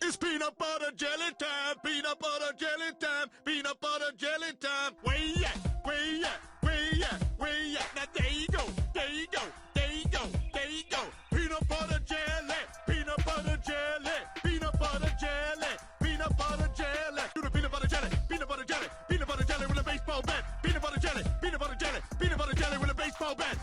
It's peanut butter jelly time, peanut butter jelly time, peanut butter jelly time. Where you at? Where you at? Where you at? Where you at? Now there you go, there you go, there you go, there you go. Peanut butter jelly, peanut butter jelly, peanut butter jelly, peanut butter jelly. Do the peanut butter jelly, peanut butter jelly, peanut butter jelly with a baseball bat. Peanut butter jelly, peanut butter jelly, peanut butter jelly with a baseball bat.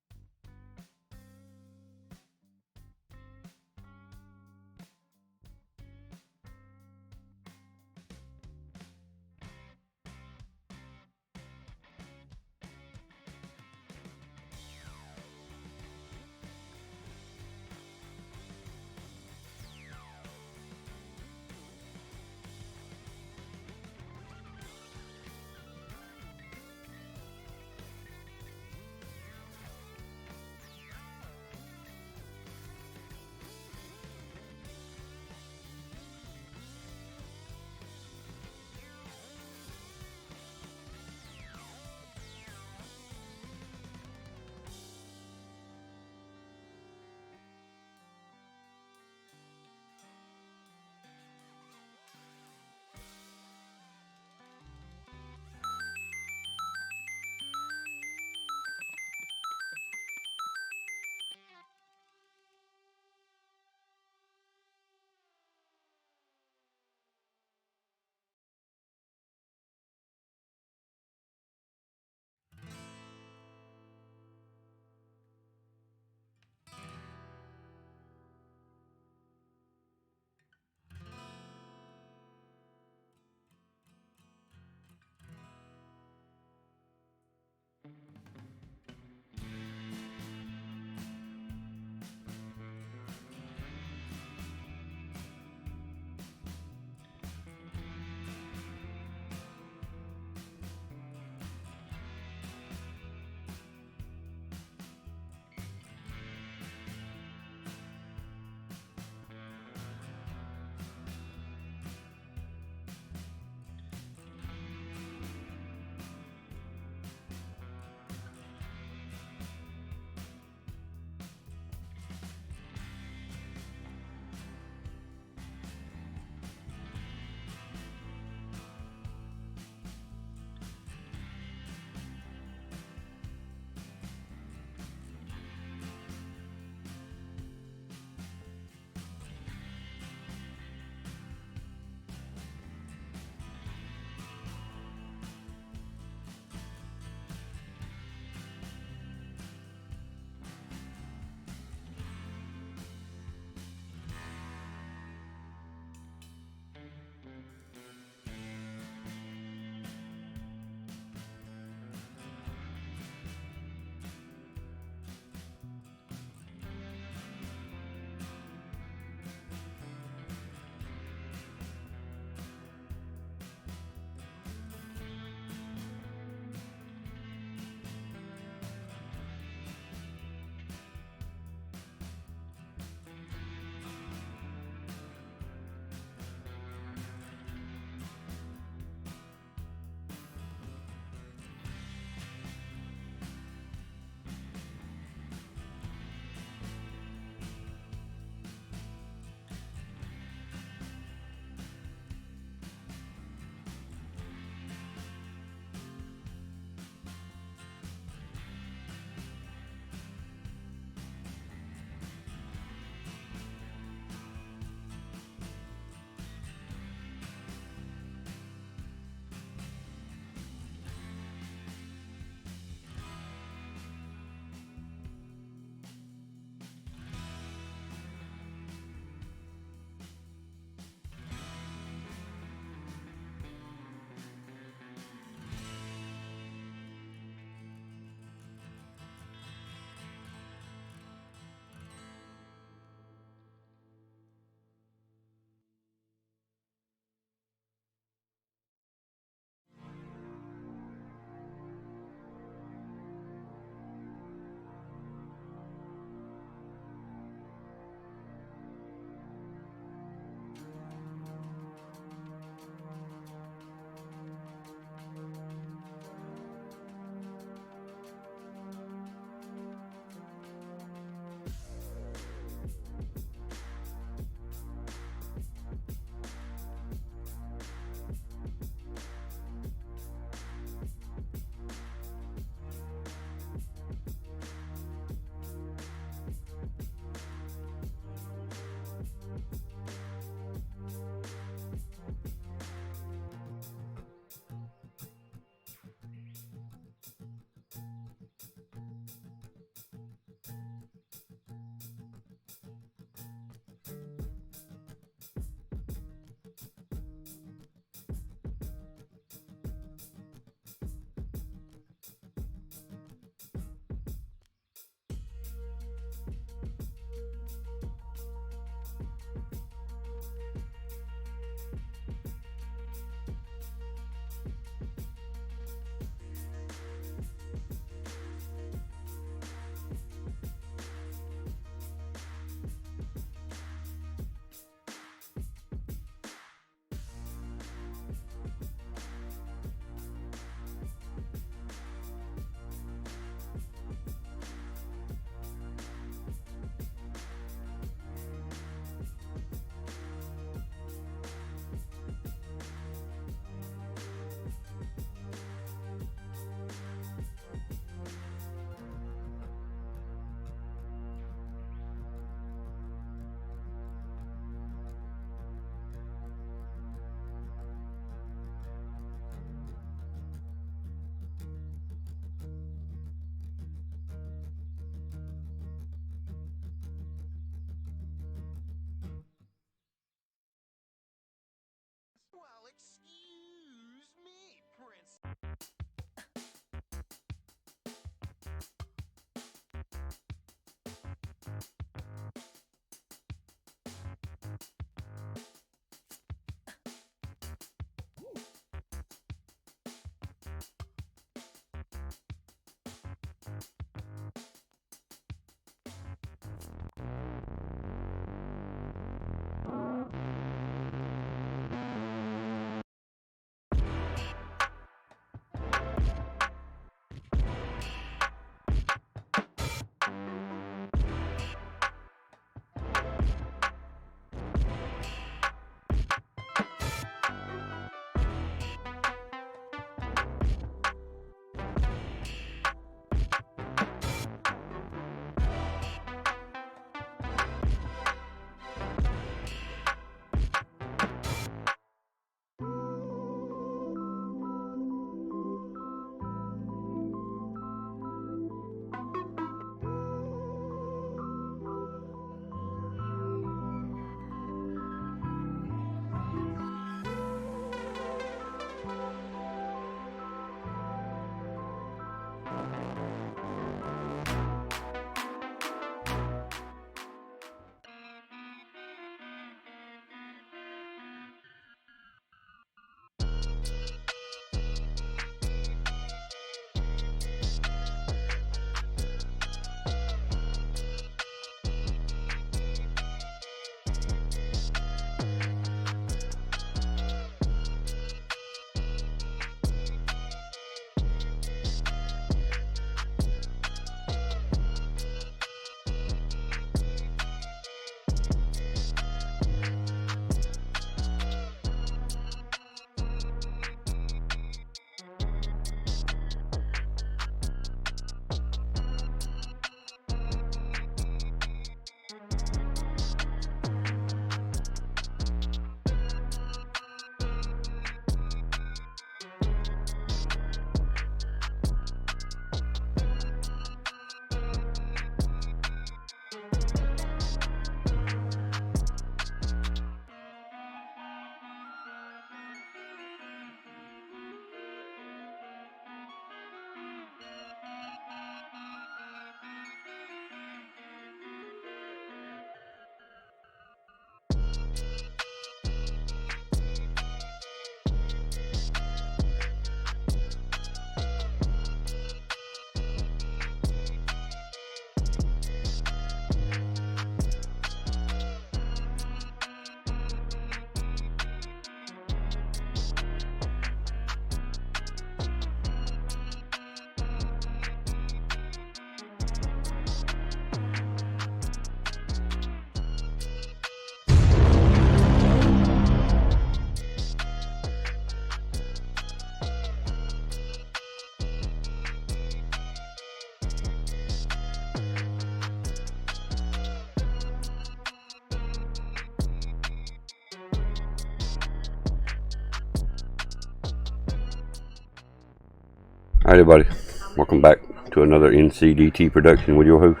Alright everybody, welcome back to another NCDT production with your host,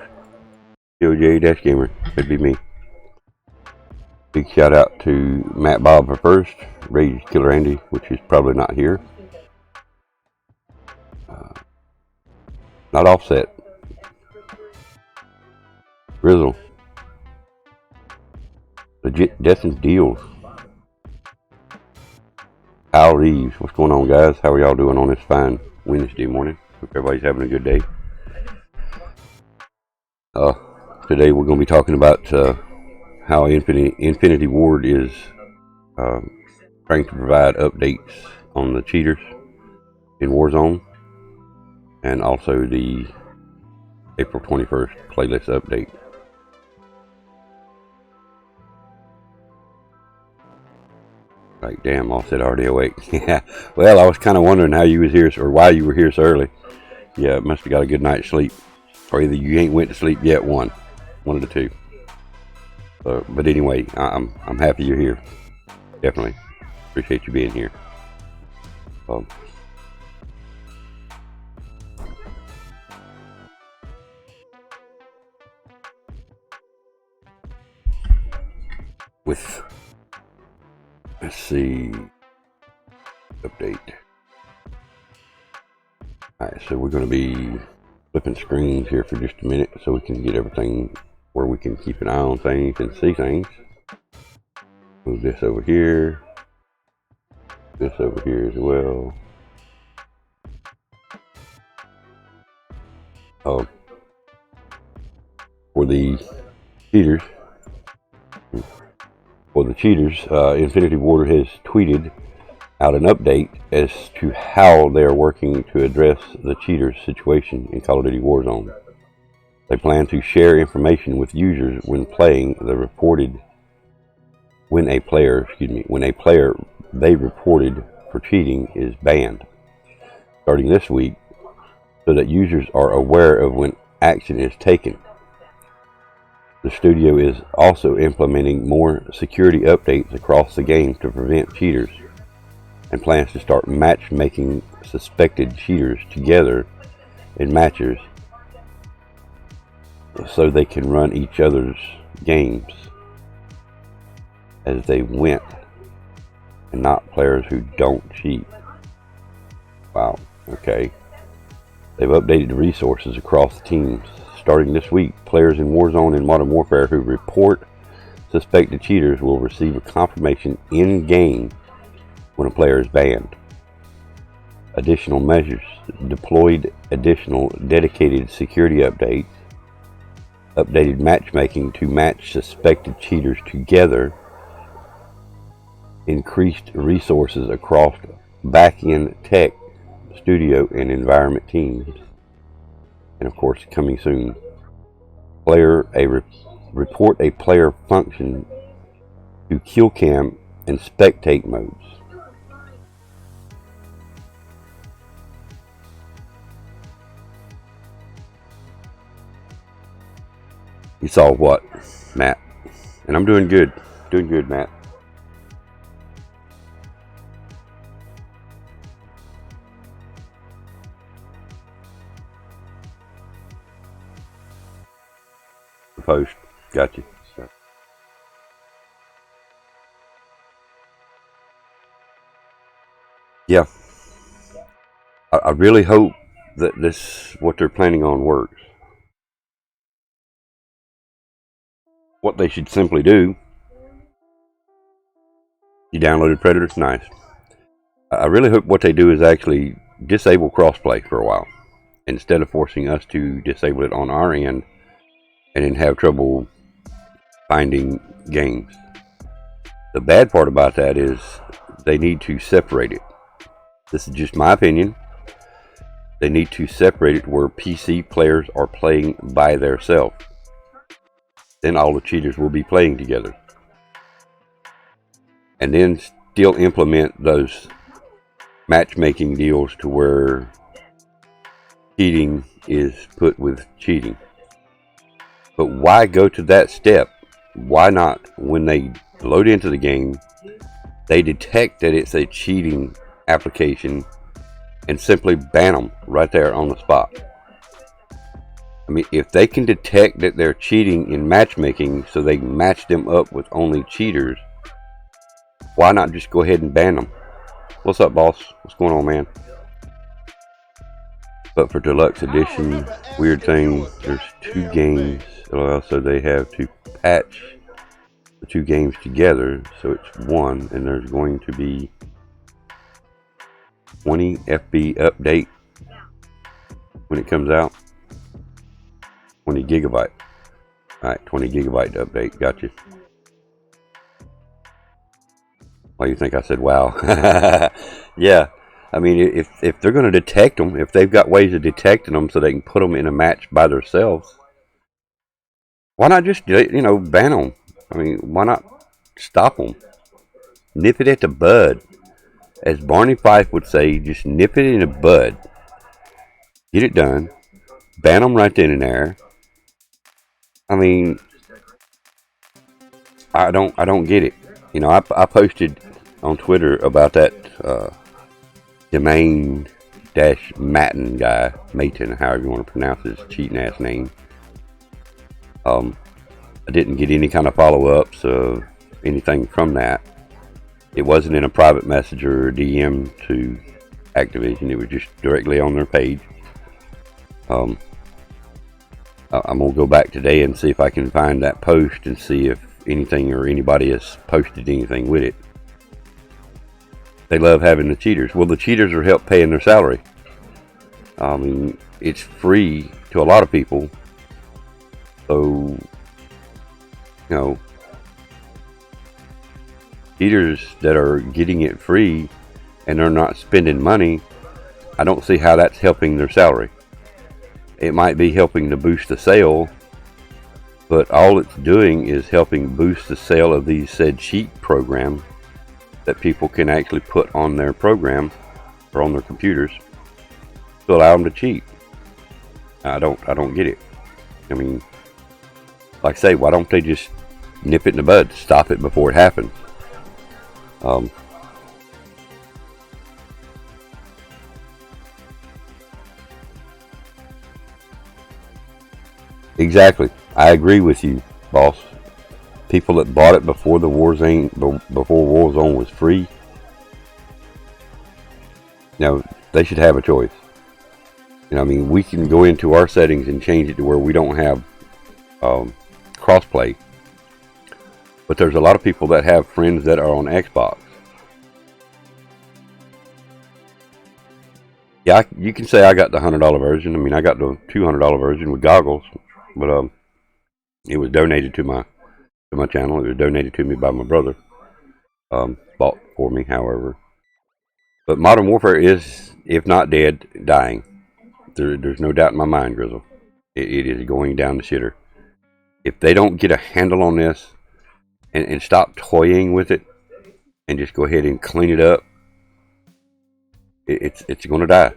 PoJ-Gamer. It'd be me. Big shout out to Matt Bob for first, Rage Killer Andy, which is probably not here. Not Offset. Grizzle. Legit Destined Deals. Al Reeves. What's going on, guys? How are y'all doing on this fine Wednesday morning? Hope everybody's having a good day. Today we're going to be talking about how Infinity Ward is trying to provide updates on the cheaters in Warzone, and also the April 21st playlist update. Like, damn, Offset already awake. Yeah, well, I was kind of wondering how you was here, or why you were here so early. Yeah, must have got a good night's sleep, or either you ain't went to sleep yet. One of the two. But anyway, I'm happy you're here. Definitely appreciate you being here. Let's see, update. Alright, so we're going to be flipping screens here for just a minute so we can get everything where we can keep an eye on things and see things. Move this over here. This over here as well. For the cheaters, Infinity Ward has tweeted out an update as to how they are working to address the cheaters situation in Call of Duty Warzone. They plan to share information with users when a player they reported for cheating is banned, starting this week, so that users are aware of when action is taken. The studio is also implementing more security updates across the game to prevent cheaters, and plans to start matchmaking suspected cheaters together in matches so they can run each other's games as they went, and not players who don't cheat. Wow, okay. They've updated the resources across the teams. Starting this week, players in Warzone and Modern Warfare who report suspected cheaters will receive a confirmation in-game when a player is banned. Additional measures deployed, additional dedicated security updates, updated matchmaking to match suspected cheaters together, increased resources across back-end tech, studio, and environment teams. And of course, coming soon, report a player function to kill cam and spectate modes. You saw what, Matt? And I'm doing good, Matt. Post, got you. Yeah, I really hope that what they're planning on works. What they should simply do, you downloaded Predators, nice. I really hope what they do is actually disable crossplay for a while, instead of forcing us to disable it on our end and then have trouble finding games. The bad part about that is they need to separate it. This is just my opinion. They need to separate it where PC players are playing by themselves. Then all the cheaters will be playing together. And then still implement those matchmaking deals to where cheating is put with cheating. But why go to that step? Why not, when they load into the game, they detect that it's a cheating application, and simply ban them right there on the spot. I mean, if they can detect that they're cheating in matchmaking so they can match them up with only cheaters, why not just go ahead and ban them? What's up, boss? What's going on, man? But for deluxe edition, weird thing, there's 2 games. So they have to patch the 2 games together, so it's 1, and there's going to be 20 FB update when it comes out. 20 gigabyte. Alright, 20 gigabyte update. Gotcha. Why you think I said wow? Yeah. I mean, if they're going to detect them, if they've got ways of detecting them so they can put them in a match by themselves, why not just, ban them? I mean, why not stop them? Nip it at the bud. As Barney Fife would say, just nip it in the bud. Get it done. Ban them right then and there. I mean, I don't get it. I posted on Twitter about that Domain-Matin guy, Maton, however you want to pronounce his cheating ass name. I didn't get any kind of follow-ups of anything from that. It wasn't in a private message or DM to Activision. It was just directly on their page. I'm going to go back today and see if I can find that post and see if anything or anybody has posted anything with it. They love having the cheaters. Well, the cheaters are help paying their salary. I mean, it's free to a lot of people. So, cheaters that are getting it free and they're not spending money, I don't see how that's helping their salary. It might be helping to boost the sale, but all it's doing is helping boost the sale of these said cheat programs that people can actually put on their program or on their computers to allow them to cheat. I don't get it. I mean, like I say, why don't they just nip it in the bud, stop it before it happens? Exactly. I agree with you, boss. People that bought it before the Warzone was free, they should have a choice. I mean, we can go into our settings and change it to where we don't have crossplay. But there's a lot of people that have friends that are on Xbox. Yeah, you can say I got the $100 version. I mean, I got the $200 version with goggles, but it was donated to my channel. It was donated to me by my brother. Bought for me, however. But Modern Warfare is, if not dead, dying. There's no doubt in my mind, Grizzle. It is going down the shitter. If they don't get a handle on this and stop toying with it and just go ahead and clean it up, it's going to die.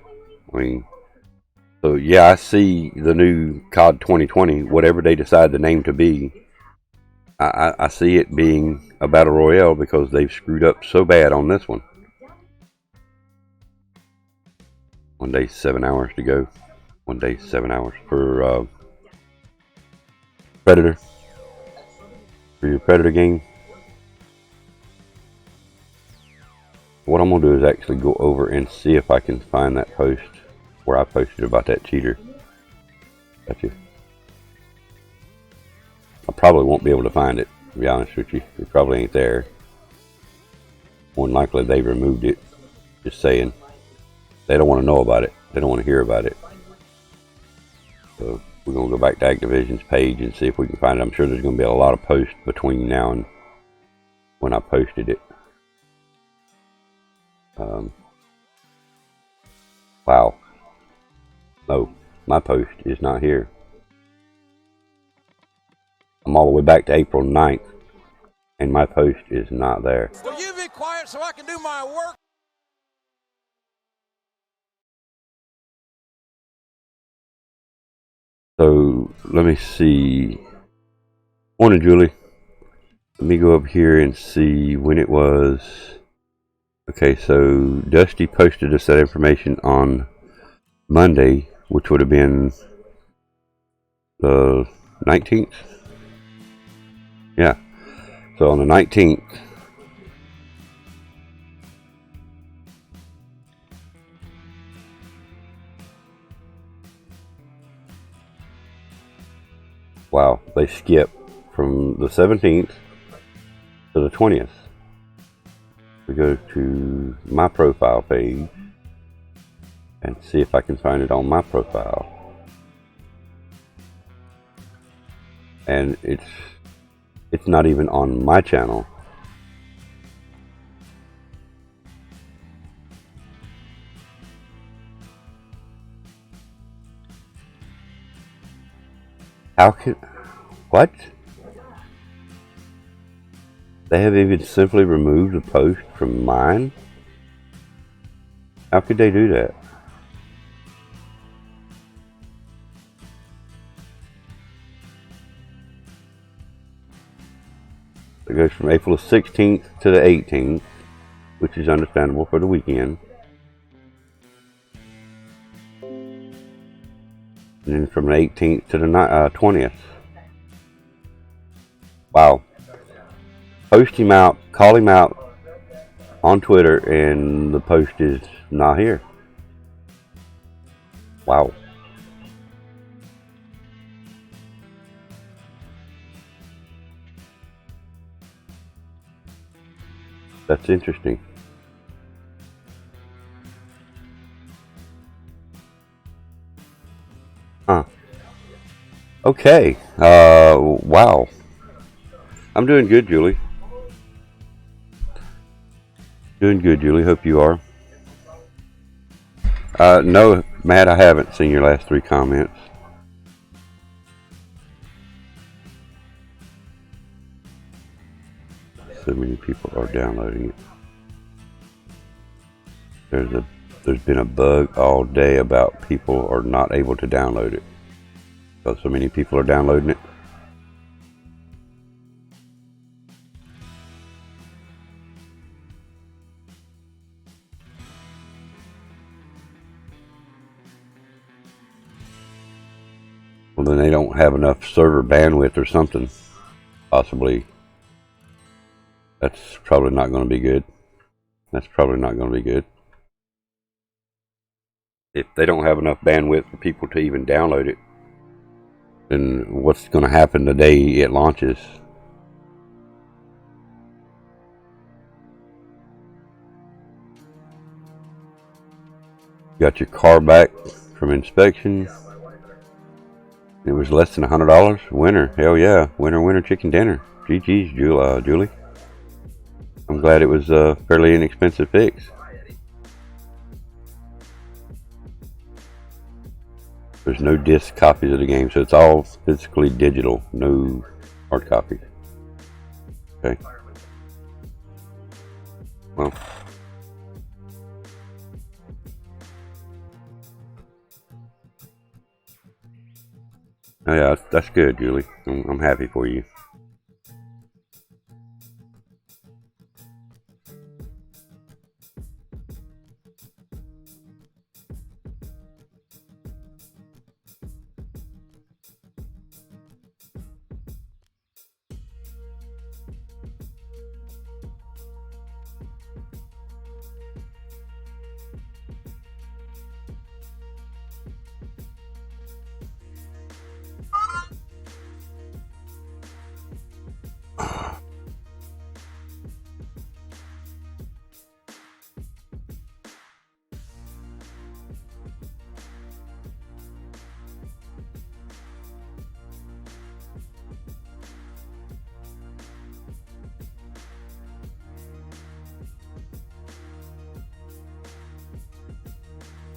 I mean, so yeah, I see the new COD 2020, whatever they decide the name to be. I see it being a battle royale because they've screwed up so bad on this one. 1 day, 7 hours to go. 1 day, 7 hours for Predator. For your Predator game. What I'm going to do is actually go over and see if I can find that post where I posted about that cheater. Gotcha. I probably won't be able to find it, to be honest with you. It probably ain't there. More than likely they removed it. Just saying. They don't want to know about it. They don't want to hear about it. So we're going to go back to Activision's page and see if we can find it. I'm sure there's going to be a lot of posts between now and when I posted it. Wow. No, my post is not here. I'm all the way back to April 9th, and my post is not there. Will you be quiet so I can do my work? So, let me see. Morning, Julie. Let me go up here and see when it was. Okay, so Dusty posted us that information on Monday, which would have been the 19th. Yeah, so on the 19th. Wow, they skip from the 17th to the 20th. We go to my profile page and see if I can find it on my profile. And it's not even on my channel. How could, what? They have even simply removed the post from mine? How could they do that? It goes from April 16th to the 18th, which is understandable for the weekend. And then from the 18th to the 20th. Wow. Post him out, call him out on Twitter, and the post is not here. Wow. That's interesting. Huh. Okay. Wow. I'm doing good, Julie. Doing good, Julie. Hope you are. No, Matt, I haven't seen your last 3 comments. So many people are downloading it. There's been a bug all day about people are not able to download it because so many people are downloading it. Well, then they don't have enough server bandwidth or something. Possibly. That's probably not going to be good. That's probably not going to be good. If they don't have enough bandwidth for people to even download it, then what's going to happen the day it launches? Got your car back from inspection. It was less than $100. Winner. Hell yeah. Winner chicken dinner. GG's, Julie. I'm glad it was a fairly inexpensive fix. There's no disc copies of the game, so it's all physically digital, no hard copy. Okay. Well. Oh yeah, that's good, Julie. I'm happy for you.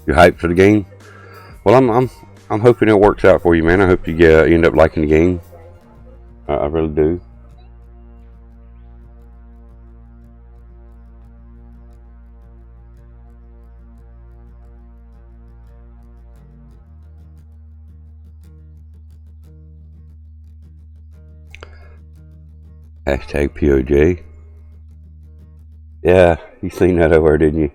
You hyped for the game? Well, I'm hoping it works out for you, man. I hope you end up liking the game. I really do. Hashtag PoJ. Yeah, you seen that over, didn't you?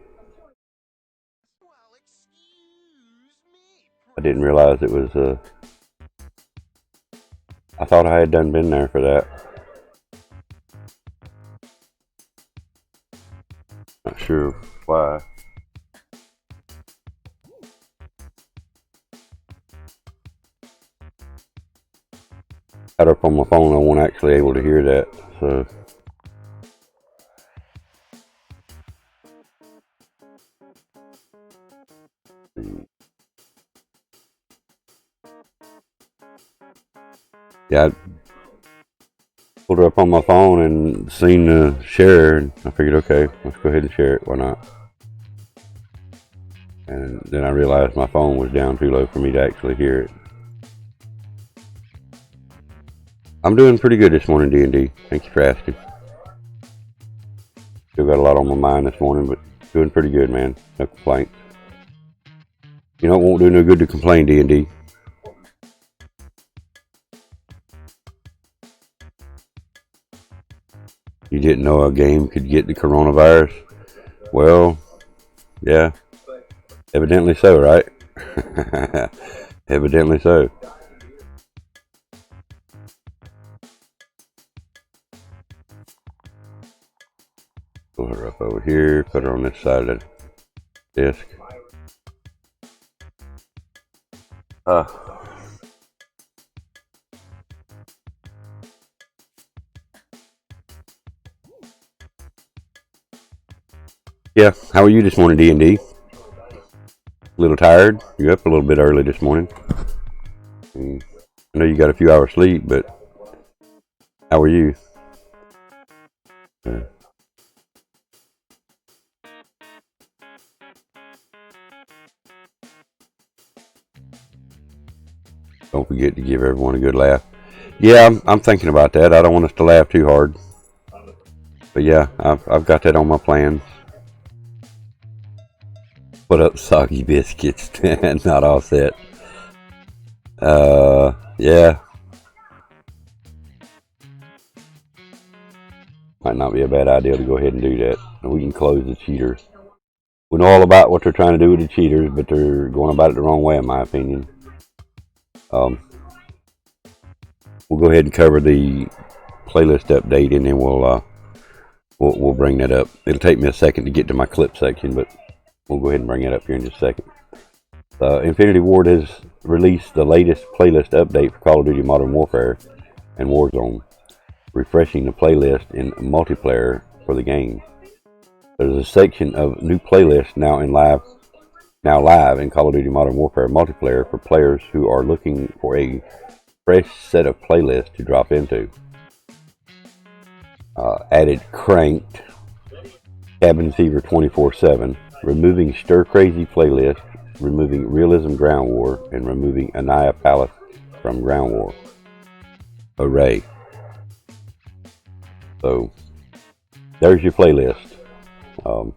I didn't realize it was, I thought I had done been there for that. Not sure why. Got up on my phone, I wasn't actually able to hear that, so. Yeah, I pulled her up on my phone and seen the share, and I figured, okay, let's go ahead and share it, why not? And then I realized my phone was down too low for me to actually hear it. I'm doing pretty good this morning, D&D. Thank you for asking. Still got a lot on my mind this morning, but doing pretty good, man. No complaints. You know, it won't do no good to complain, D&D. You didn't know a game could get the coronavirus? Well, yeah. Evidently so, right? Evidently so. Pull her up over here, put her on this side of the desk. Yeah, how are you this morning, D&D? A little tired? You're up a little bit early this morning. I know you got a few hours sleep, but how are you? Don't forget to give everyone a good laugh. Yeah, I'm thinking about that. I don't want us to laugh too hard. But yeah, I've got that on my plans. Put up soggy biscuits, not all set. Yeah. Might not be a bad idea to go ahead and do that. We can close the cheaters. We know all about what they're trying to do with the cheaters, but they're going about it the wrong way, in my opinion. We'll go ahead and cover the playlist update, and then we'll bring that up. It'll take me a second to get to my clip section, but we'll go ahead and bring it up here in just a second. Infinity Ward has released the latest playlist update for Call of Duty Modern Warfare and Warzone, refreshing the playlist in multiplayer for the game. There's a section of new playlists now live in Call of Duty Modern Warfare multiplayer for players who are looking for a fresh set of playlists to drop into. Added Cranked, Cabin Fever 24/7, removing Stir Crazy playlist, removing Realism Ground War, and removing Anaya Palace from Ground War. Hooray. So, there's your playlist. I'm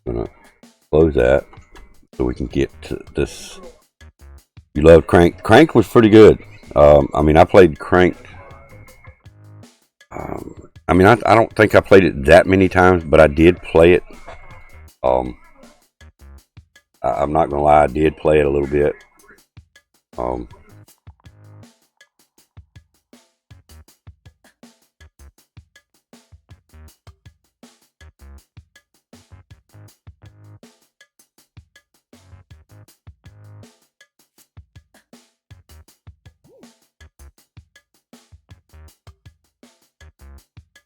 going to close that so we can get to this. You love Cranked. Cranked was pretty good. I played Cranked. I don't think I played it that many times, but I did play it. I'm not going to lie, I did play it a little bit.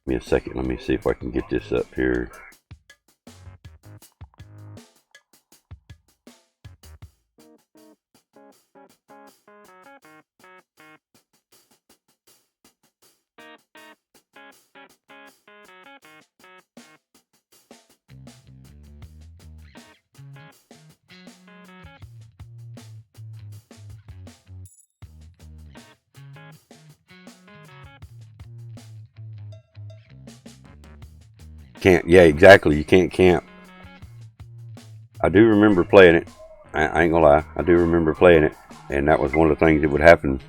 Give me a second, let me see if I can get this up here. Yeah, exactly. You can't camp. I do remember playing it. I ain't gonna lie. I do remember playing it, and that was one of the things that would happen.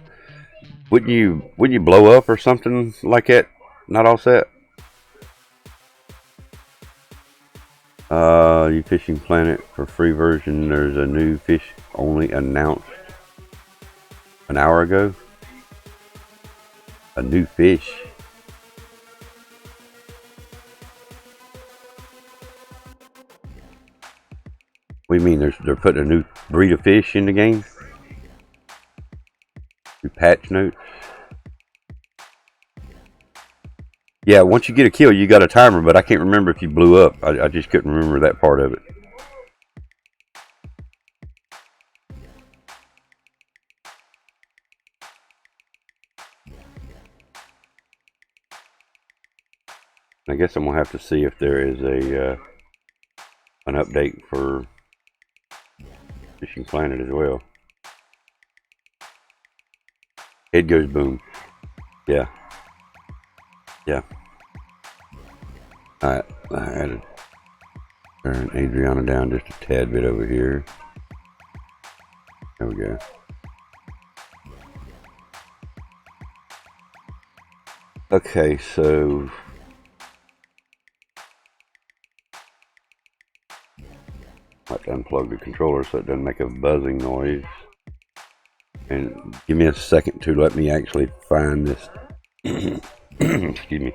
Wouldn't you blow up or something like that? Not all set. You Fishing Planet for free version. There's a new fish only announced an hour ago. A new fish. What do you mean? They're putting a new breed of fish in the game? New patch notes? Yeah, once you get a kill, you got a timer, but I can't remember if you blew up. I just couldn't remember that part of it. I guess I'm gonna have to see if there is a an update for Fishing Planet as well. Head goes boom. Yeah. Yeah. Alright, I had to turn Adriana down just a tad bit over here. There we go. Okay, so I have to unplug the controller so it doesn't make a buzzing noise. And give me a second to let me actually find this. Excuse me.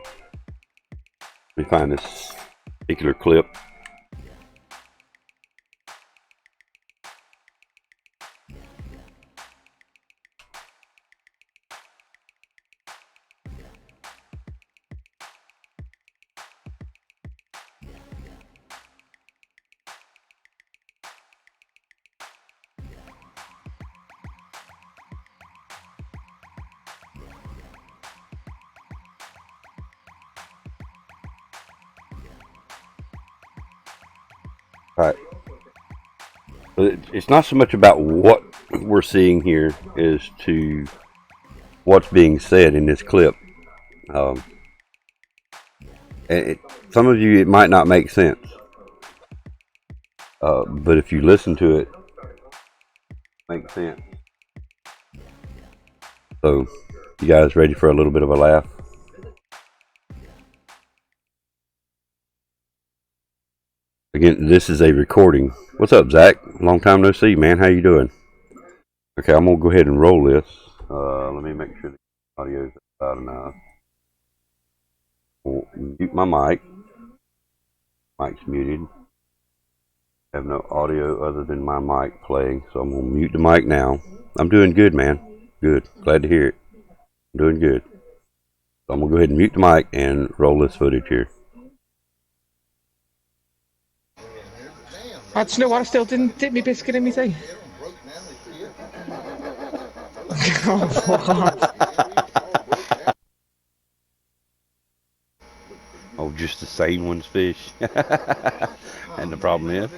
Let me find this particular clip. Alright. It's not so much about what we're seeing here as to what's being said in this clip. Some of you, it might not make sense. But if you listen to it, it makes sense. So, you guys ready for a little bit of a laugh? Again, this is a recording. What's up, Zach? Long time no see, man. How you doing? Okay, I'm gonna go ahead and roll this. Let me make sure the audio is loud enough. I'll mute my mic. Mic's muted. I have no audio other than my mic playing, so I'm gonna mute the mic now. I'm doing good, man. Good. Glad to hear it. I'm doing good. So I'm gonna go ahead and mute the mic and roll this footage here. Do you know what? I still didn't dip my biscuit in my tea. Oh, fuck off. Oh, just the same one's fish. And the problem is? Do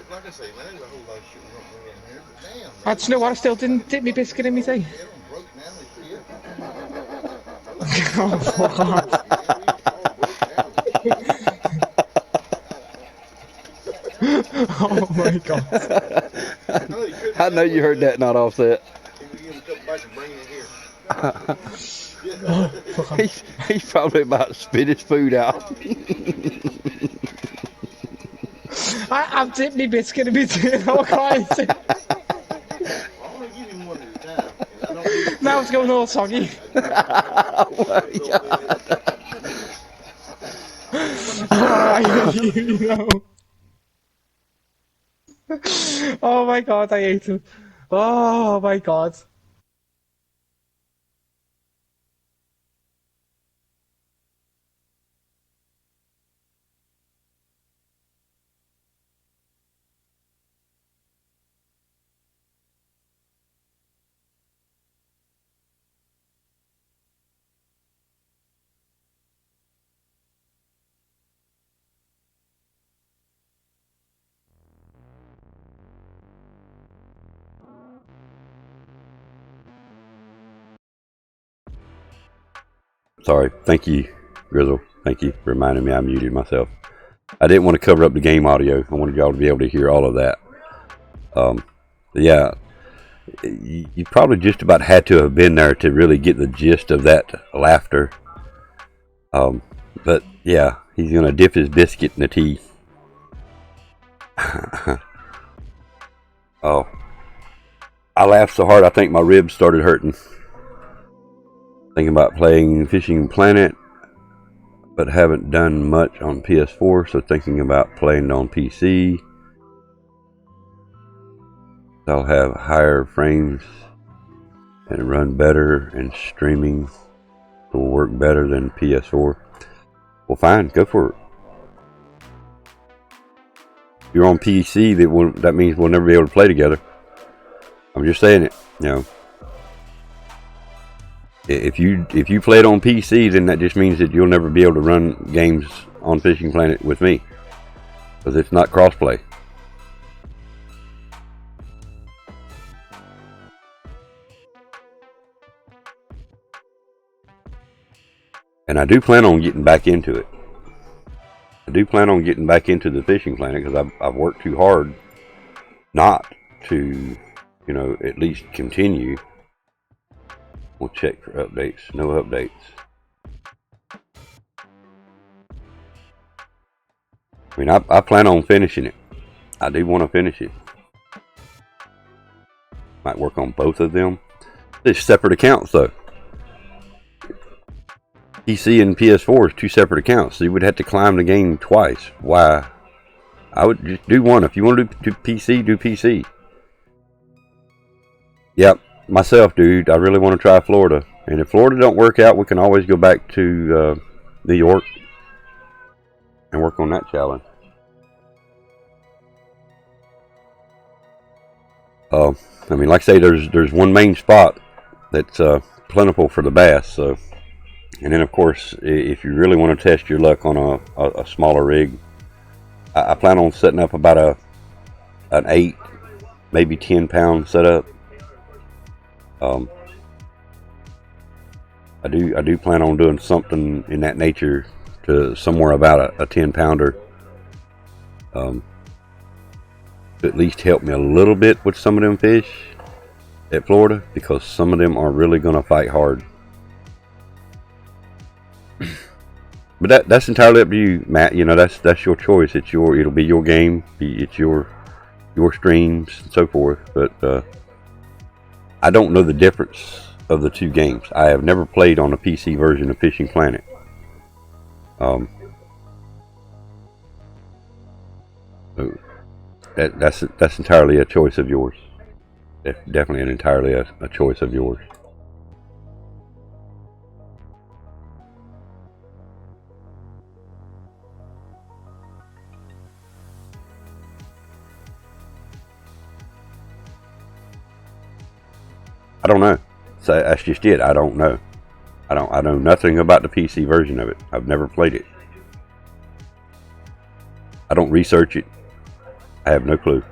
you know what? I still didn't dip my biscuit in my tea. Oh, fuck off. Oh my god. I know you heard that, not offset. He's probably about to spit his food out. I've dipped my biscuit in my tea. Oh, Christ. Now it's going all soggy. Oh my god. You know. Oh my god, I ate him. Oh my god. Sorry. Thank you, Grizzle. Thank you for reminding me I muted myself. I didn't want to cover up the game audio. I wanted y'all to be able to hear all of that. Yeah, you probably just about had to have been there to really get the gist of that laughter. But yeah, he's gonna dip his biscuit in the tea. Oh, I laughed so hard I think my ribs started hurting. Thinking about playing Fishing Planet, but haven't done much on PS4, so thinking about playing on PC. I'll have higher frames and run better, and streaming will work better than PS4. Well, fine, go for it. If you're on PC, that means we'll never be able to play together. I'm just saying it, you know. If you play it on PC, then that just means that you'll never be able to run games on Fishing Planet with me, because it's not crossplay. And I do plan on getting back into it. I do plan on getting back into the Fishing Planet because I've worked too hard not to, you know, at least continue. We'll check for updates. No updates. I mean, I plan on finishing it. I do want to finish it. Might work on both of them. They're separate accounts, though. PC and PS4 is two separate accounts, so you would have to climb the game twice. Why? I would just do one. If you want to do PC, do PC. Yep. Myself, dude, I really want to try Florida, and if Florida don't work out, we can always go back to New York and work on that challenge. I mean, like I say, there's one main spot that's plentiful for the bass. So, and then of course, if you really want to test your luck on a smaller rig, I plan on setting up about an 8, maybe 10 pound setup. I do plan on doing something in that nature to somewhere about a 10 pounder. To at least help me a little bit with some of them fish at Florida, because some of them are really going to fight hard. But that's entirely up to you, Matt. You know, that's your choice. It'll be your game. It's your streams and so forth. But I don't know the difference of the two games. I have never played on a PC version of Fishing Planet. So that's entirely a choice of yours. Definitely entirely a choice of yours. I don't know. So that's just it. I don't know. I know nothing about the PC version of it. I've never played it. I don't research it. I have no clue.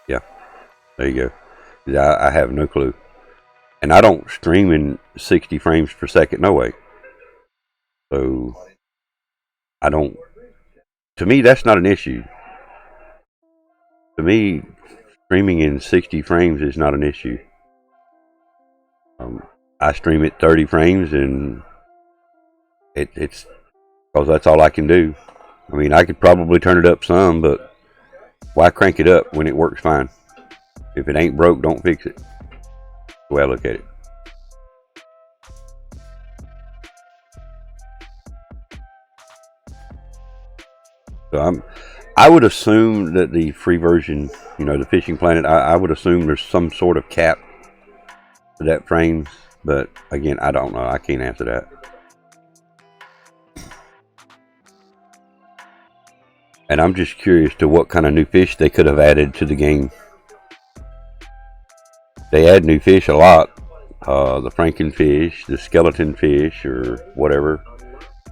Yeah, there you go. Yeah, I have no clue. And I don't stream in 60 frames per second, no way. So, I don't... To me, that's not an issue. To me, streaming in 60 frames is not an issue. I stream at 30 frames, and it's because that's all I can do. I mean, I could probably turn it up some, but why crank it up when it works fine? If it ain't broke, don't fix it. That's the way I look at it. So I would assume that the free version, you know, the Fishing Planet, I would assume there's some sort of cap to that frames, but again, I don't know. I can't answer that. And I'm just curious to what kind of new fish they could have added to the game. They add new fish a lot. The frankenfish, the skeleton fish, or whatever.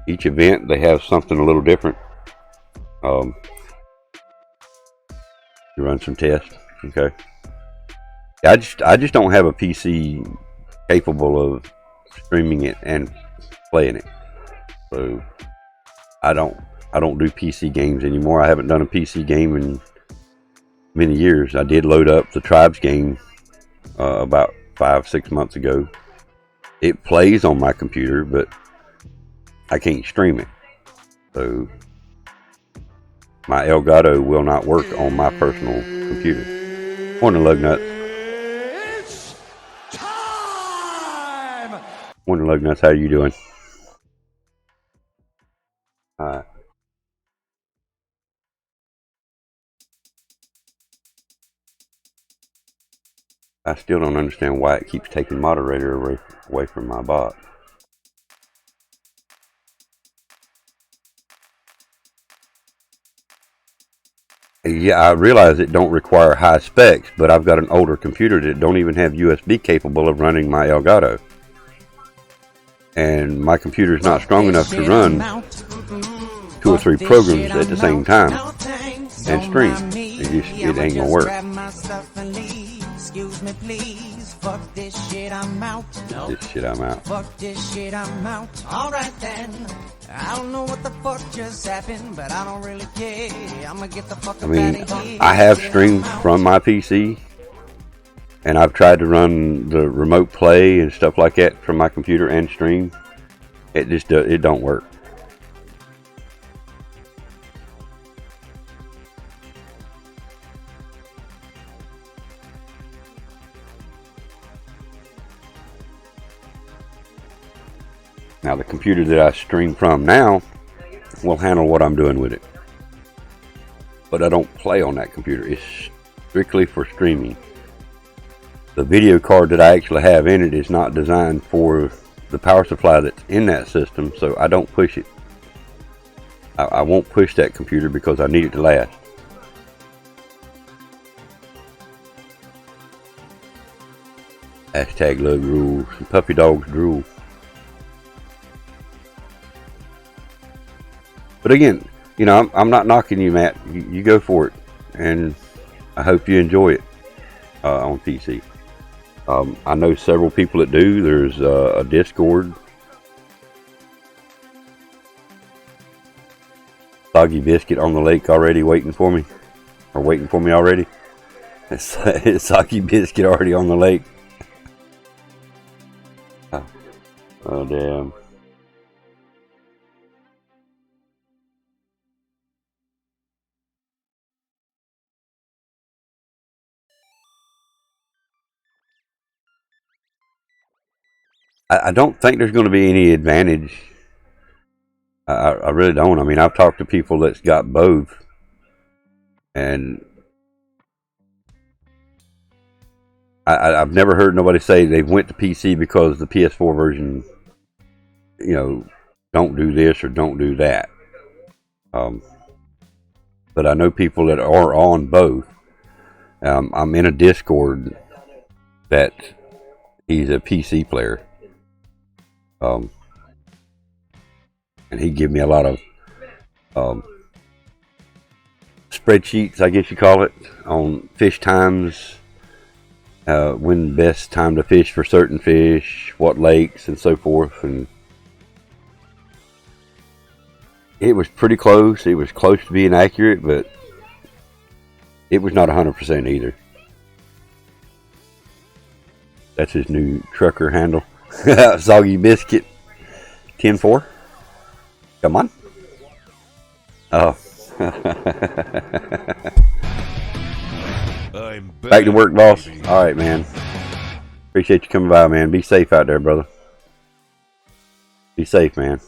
Each event, they have something a little different. You run some tests, okay? I just don't have a PC capable of streaming it and playing it, so I don't do PC games anymore. I haven't done a PC game in many years. I did load up the Tribes game about 5-6 months ago, It plays on my computer, but I can't stream it. So my Elgato will not work on my personal computer. Morning, Lugnuts. It's time! Morning, Lugnuts. How are you doing? Alright. I still don't understand why it keeps taking moderator away from my bot. Yeah, I realize it don't require high specs, but I've got an older computer that don't even have USB capable of running my Elgato. And my computer's not strong enough to run 2 or 3 programs at the same time and stream. It ain't gonna work. Excuse me, please. Fuck this shit, I'm out. This shit, I'm out. Fuck this shit, I'm out. Alright then. I don't know what the fuck just happened, but I don't really care. I'ma get the fuck out of here. I have streamed from my PC, and I've tried to run the remote play and stuff like that from my computer and stream. It just it don't work. Now the computer that I stream from now will handle what I'm doing with it. But I don't play on that computer. It's strictly for streaming. The video card that I actually have in it is not designed for the power supply that's in that system, so I don't push it. I won't push that computer because I need it to last. Hashtag lug rules. Puppy dogs drool. But again, you know, I'm not knocking you, Matt. You go for it, and I hope you enjoy it on PC. I know several people that do. There's a Discord. Soggy Biscuit on the lake already waiting for me, or waiting for me already. It's Soggy Biscuit already on the lake. Oh damn. I don't think there's going to be any advantage. I really don't. I mean, I've talked to people that's got both, and I've never heard nobody say they went to PC because the PS4 version, you know, don't do this or don't do that. But I know people that are on both. I'm in a Discord that he's a PC player. And he gave me a lot of spreadsheets, I guess you call it, on fish times, when best time to fish for certain fish, what lakes, and so forth. And it was pretty close. It was close to being accurate, but it was not 100% either. That's his new trucker handle. Soggy Biscuit 10-4. Come on. Oh. Back to work, boss. Alright, man. Appreciate you coming by, man. Be safe out there, brother. Be safe, man.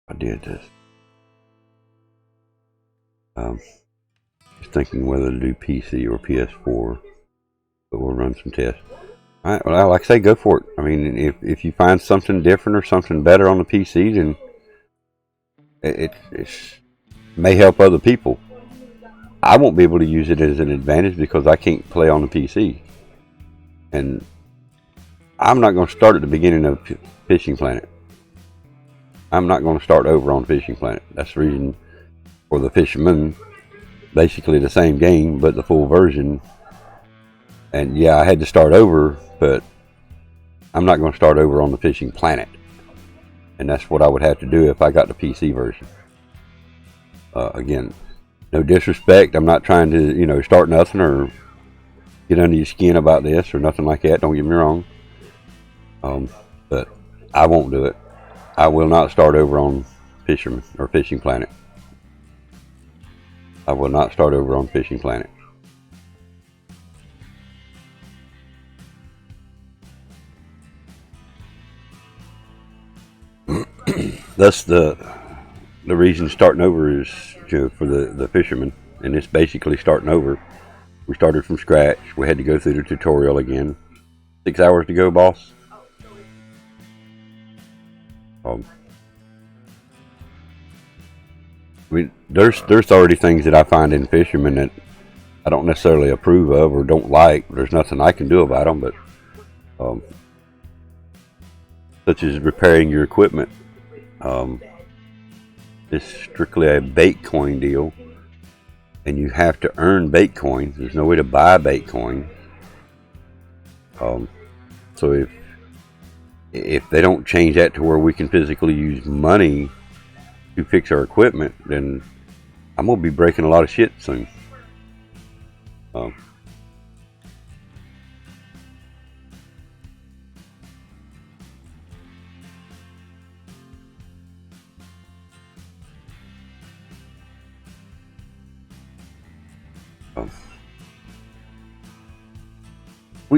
I did this. Just thinking whether to do PC or PS4, but we'll run some tests. All right, well, like I say, go for it. I mean, if you find something different or something better on the PC, then it may help other people. I won't be able to use it as an advantage because I can't play on the PC, and I'm not going to start at the beginning of Fishing Planet. I'm not going to start over on Fishing Planet. That's the reason for the Fisherman. Basically the same game, but the full version. And yeah, I had to start over, but I'm not going to start over on the Fishing Planet. And that's what I would have to do if I got the PC version. Again, no disrespect. I'm not trying to, you know, start nothing or get under your skin about this or nothing like that. Don't get me wrong. But I won't do it. I will not start over on Fisherman or Fishing Planet. I will not start over on Fishing Planet. That's the reason starting over is, you know, for the fishermen, and it's basically starting over. We started from scratch. We had to go through the tutorial again. 6 hours to go, boss. I mean, there's already things that I find in fishermen that I don't necessarily approve of or don't like. There's nothing I can do about them, but such as repairing your equipment. It's strictly a bait coin deal, and you have to earn bait coins. There's no way to buy bait coins. So if they don't change that to where we can physically use money to fix our equipment, then I'm gonna be breaking a lot of shit soon.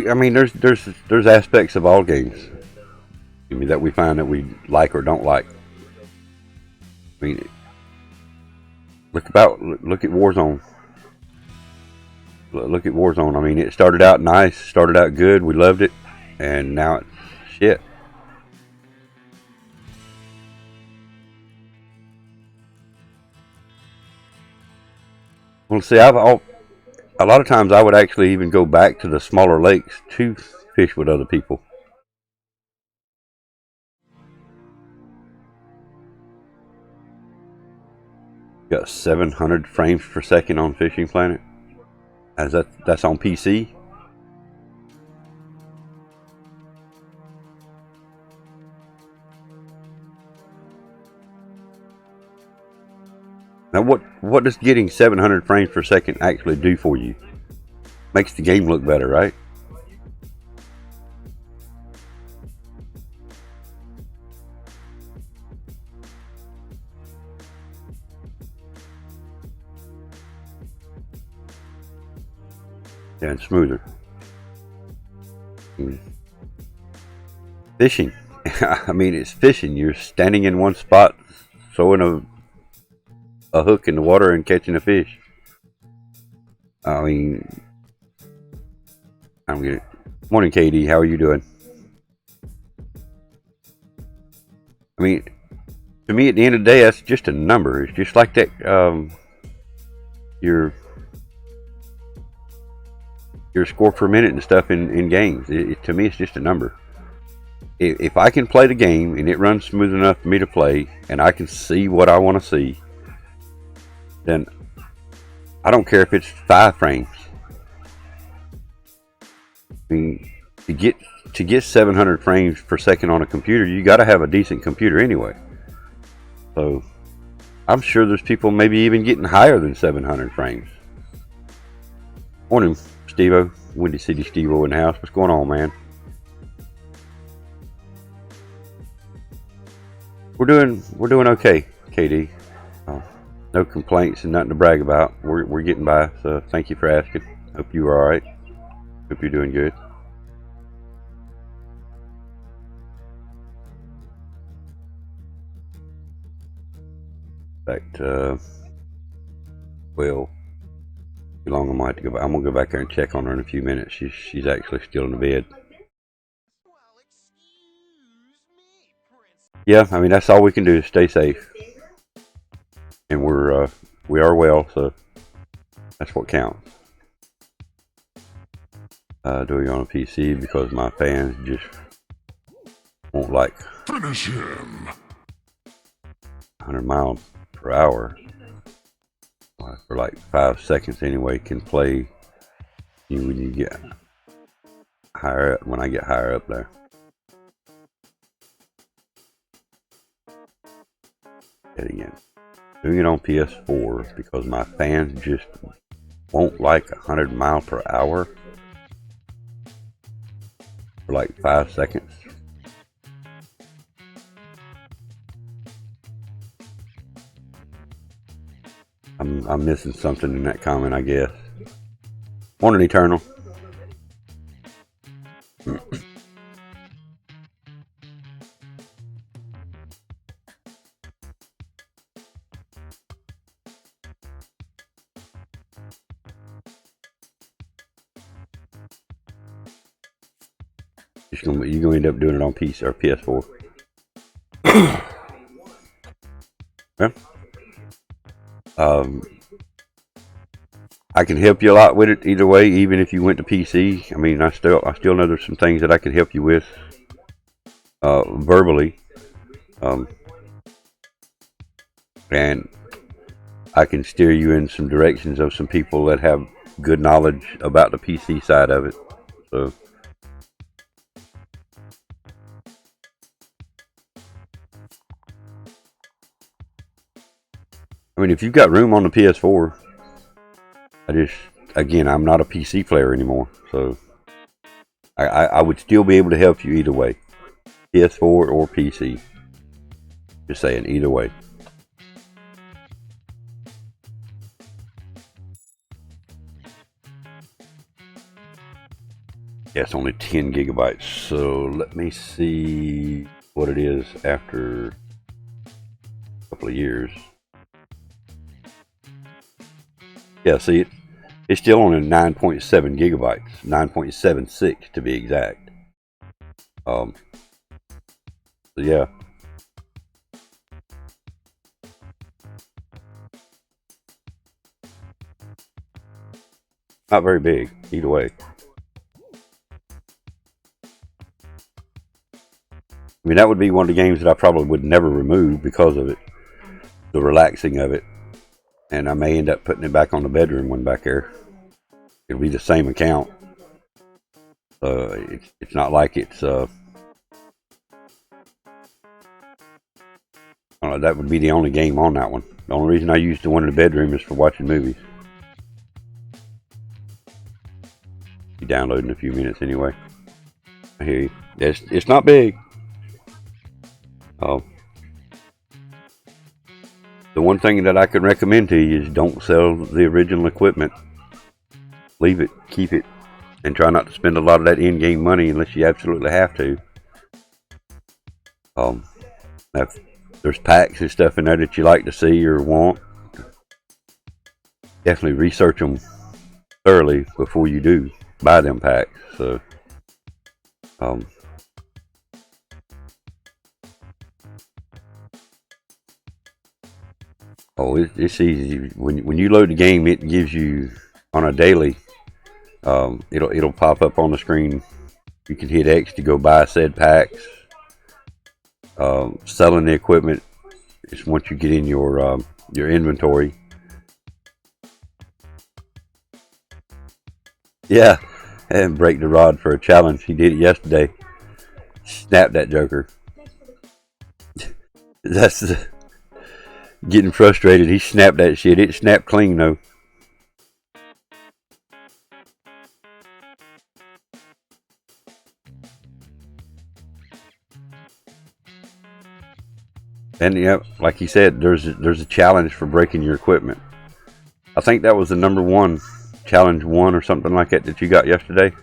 I mean, there's aspects of all games, I mean, that we find that we like or don't like. I mean, look at Warzone. Look at Warzone. I mean, it started out nice, started out good, we loved it, and now it's shit. Well, see, a lot of times I would actually even go back to the smaller lakes to fish with other people. Got 700 frames per second on Fishing Planet. That's on PC. Now what does getting 700 frames per second actually do for you? Makes the game look better, right? Yeah, and smoother. Fishing. I mean, it's fishing. You're standing in one spot, throwing a hook in the water and catching a fish. I mean, I'm good. Morning, KD. How are you doing? I mean, to me, at the end of the day, that's just a number. It's just like that. Your score per minute and stuff in games. To me, it's just a number. If I can play the game and it runs smooth enough for me to play, and I can see what I want to see, then I don't care if it's 5 frames. I mean, to get 700 frames per second on a computer, you got to have a decent computer anyway. So I'm sure there's people maybe even getting higher than 700 frames. Morning, Steve-O. Windy City Steve-O in the house. What's going on, man? We're doing okay, KD. No complaints and nothing to brag about. We're getting by, so thank you for asking. Hope you are alright. Hope you're doing good. In fact, well, too long I might have to go back. I'm gonna go back there and check on her in a few minutes. She's actually still in the bed. Yeah, I mean, that's all we can do is stay safe. And we are well, so that's what counts. Doing it on a PC because my fans just won't like Finish him. 100 miles per hour for like 5 seconds anyway can play you when you get higher up, when I get higher up there. Yet again, doing it on PS4 because my fans just won't like 100 miles per hour for like 5 seconds. I'm missing something in that comment, I guess. Morning, Eternal. You're gonna end up doing it on PC or PS4. Yeah. I can help you a lot with it either way, even if you went to PC. I mean, I still know there's some things that I can help you with verbally, and I can steer you in some directions of some people that have good knowledge about the PC side of it. So. I mean, if you've got room on the PS4, again, I'm not a PC player anymore, so I would still be able to help you either way, PS4 or PC. Just saying, either way. Yeah, it's only 10 gigabytes, so let me see what it is after a couple of years. Yeah, see, it's still only 9.7 gigabytes, 9.76 to be exact. So yeah. Not very big, either way. I mean, that would be one of the games that I probably would never remove because of it, the relaxing of it. And I may end up putting it back on the bedroom one back there. It'll be the same account. It's not like it's that would be the only game on that one. The only reason I use the one in the bedroom is for watching movies. Be downloading in a few minutes anyway. I hear you. It's not big. The one thing that I could recommend to you is don't sell the original equipment. Leave it, keep it, and try not to spend a lot of that in-game money unless you absolutely have to. If there's packs and stuff in there that you like to see or want, definitely research them thoroughly before you do buy them packs. So, it's easy. When you load the game, it gives you on a daily. It'll pop up on the screen. You can hit X to go buy said packs. Selling the equipment is once you get in your inventory. Yeah, and break the rod for a challenge. He did it yesterday. Snapped that joker. That's getting frustrated. He snapped that shit. It snapped clean though. And yeah, like he said, there's a challenge for breaking your equipment. I think that was the number one challenge 1 or something like that you got yesterday.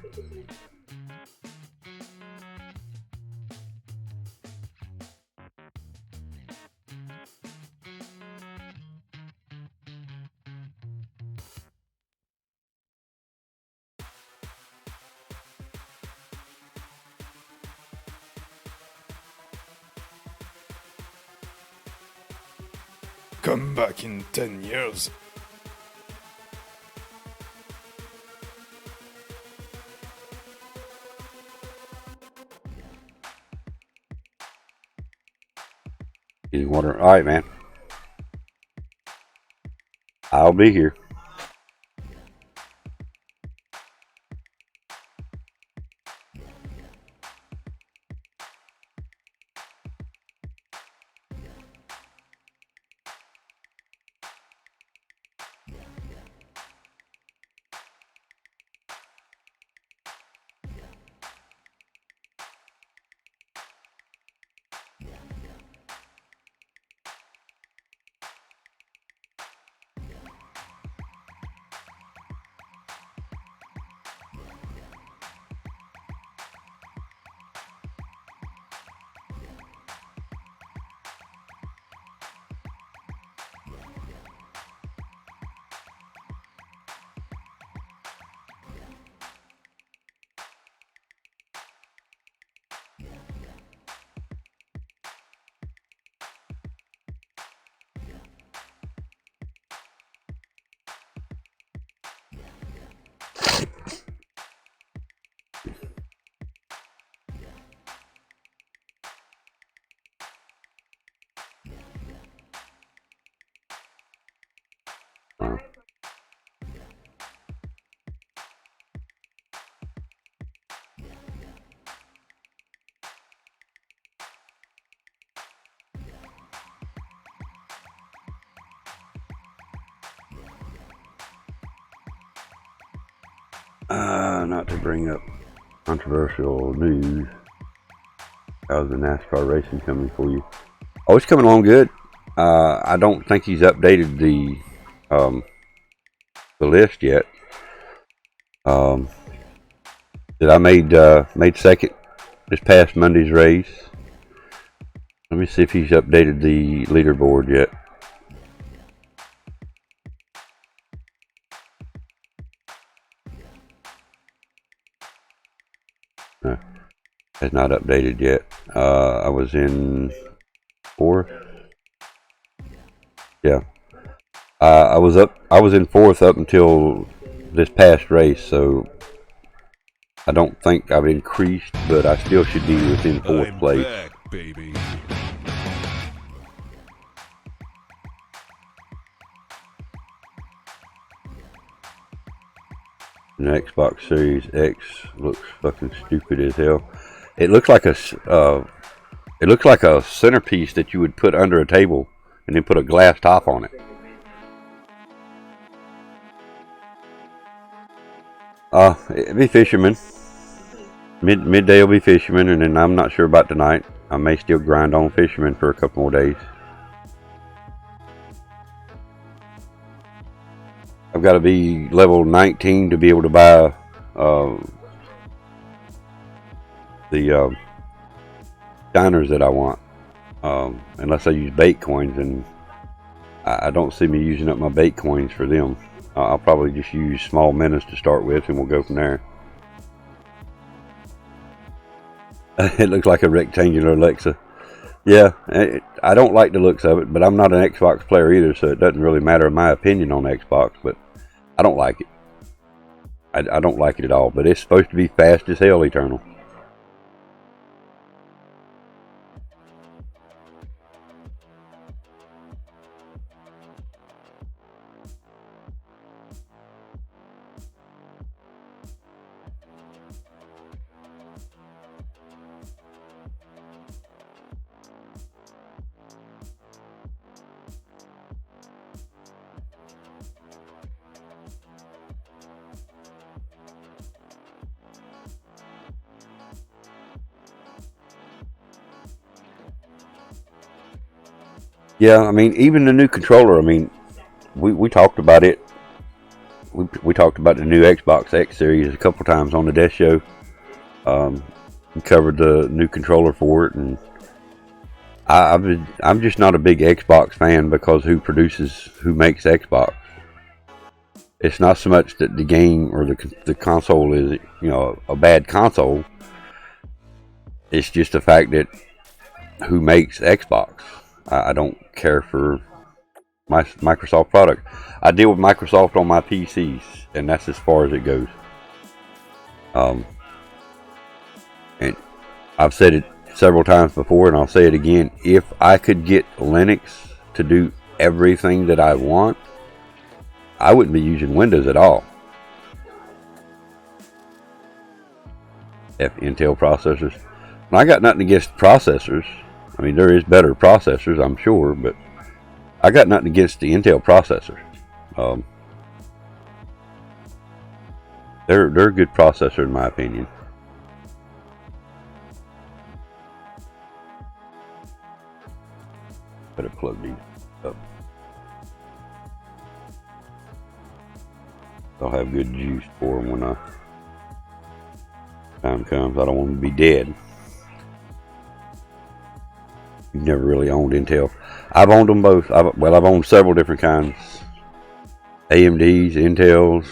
Come back in 10 years. Getting water. All right, man. I'll be here. Try not to bring up controversial news. How's the NASCAR racing coming for you? Oh, it's coming along good. I don't think he's updated the list yet. That I made second this past Monday's race. Let me see if he's updated the leaderboard yet. No, has not updated yet. I was in fourth. Yeah, I was in fourth up until this past race, so I don't think I've increased, but I still should be within fourth place. Back, baby. The Xbox Series X looks fucking stupid as hell. It looks like a centerpiece that you would put under a table and then put a glass top on it. It'd be Fisherman. Midday will be Fisherman, and then I'm not sure about tonight. I may still grind on Fisherman for a couple more days. I've got to be level 19 to be able to buy the diners that I want. Unless I use bait coins, and I don't see me using up my bait coins for them. I'll probably just use small minnows to start with, and we'll go from there. It looks like a rectangular Alexa. Yeah, I don't like the looks of it, but I'm not an Xbox player either, so it doesn't really matter my opinion on Xbox, but I don't like it. I don't like it at all, but it's supposed to be fast as hell, Eternal. Yeah, I mean, even the new controller, I mean, we talked about it. We talked about the new Xbox X series a couple times on the desk show. We covered the new controller for it, and I'm just not a big Xbox fan because who makes Xbox. It's not so much that the game or the console is, you know, a bad console. It's just the fact that who makes Xbox. I don't care for my Microsoft product. I deal with Microsoft on my PCs, and that's as far as it goes. And I've said it several times before, and I'll say it again. If I could get Linux to do everything that I want, I wouldn't be using Windows at all. Intel processors. And I got nothing against processors. I mean, there is better processors, I'm sure, but I got nothing against the Intel processors. They're a good processor in my opinion. Better plug these up. I'll have good juice for them when time comes. I don't want them to be dead. You've never really owned Intel. I've owned them both. I've owned several different kinds. AMDs, Intels.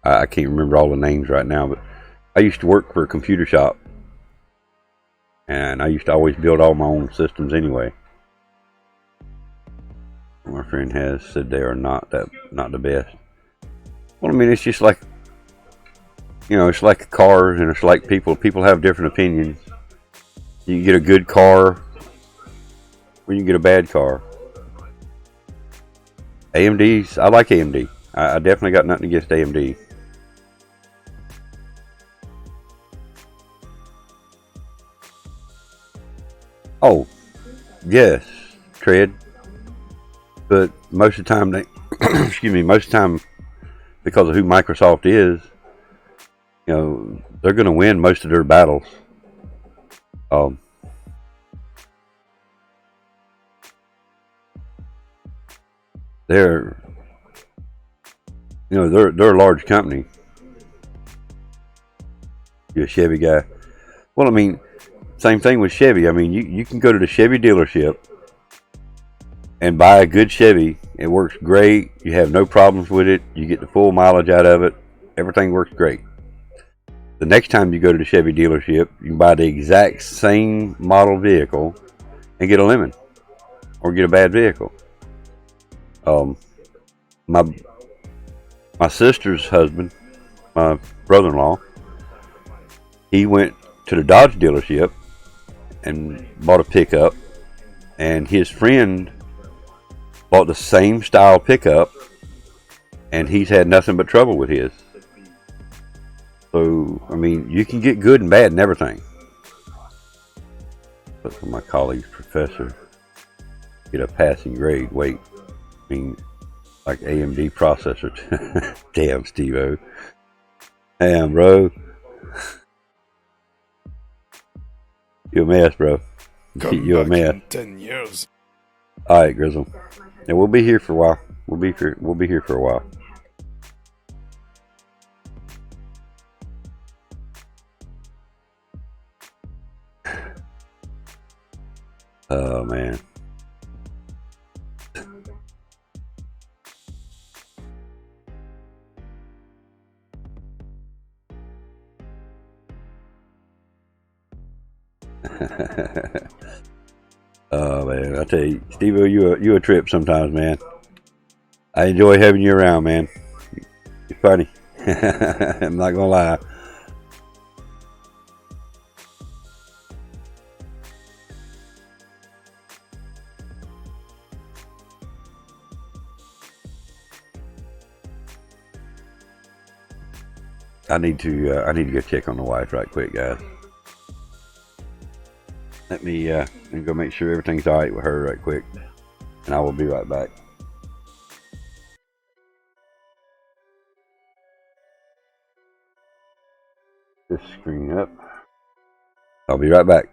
I can't remember all the names right now, but I used to work for a computer shop, and I used to always build all my own systems anyway. My friend has said they are not the best. Well, I mean, it's just like, you know, it's like cars, and it's like people. People have different opinions. You can get a good car, or you can get a bad car. AMDs, I like AMD. I definitely got nothing against AMD. Oh, yes, tread. But most of the time excuse me, most of the time, because of who Microsoft is, you know, they're going to win most of their battles. They're a large company. You're a Chevy guy. Well, I mean, same thing with Chevy. I mean, you can go to the Chevy dealership and buy a good Chevy. It works great. You have no problems with it. You get the full mileage out of it. Everything works great. The next time you go to the Chevy dealership, you can buy the exact same model vehicle and get a lemon or get a bad vehicle. My sister's husband, my brother-in-law, he went to the Dodge dealership and bought a pickup, and his friend bought the same style pickup, and he's had nothing but trouble with his. So, I mean, you can get good and bad in everything. But for my colleague's professor, get a passing grade. Wait, I mean, like AMD processor. Damn, Steve-O. Damn, bro. You a mess, bro. You a mess. In 10 years. All right, Grizzle. Yeah, we'll be here for a while. We'll be here for a while. Oh man. Oh man, I tell you, Steve-O, you a trip sometimes, man. I enjoy having you around, man. You're funny. I'm not gonna lie. I need to go check on the wife right quick, guys. Let me go make sure everything's all right with her right quick, and I will be right back. This screen up. I'll be right back.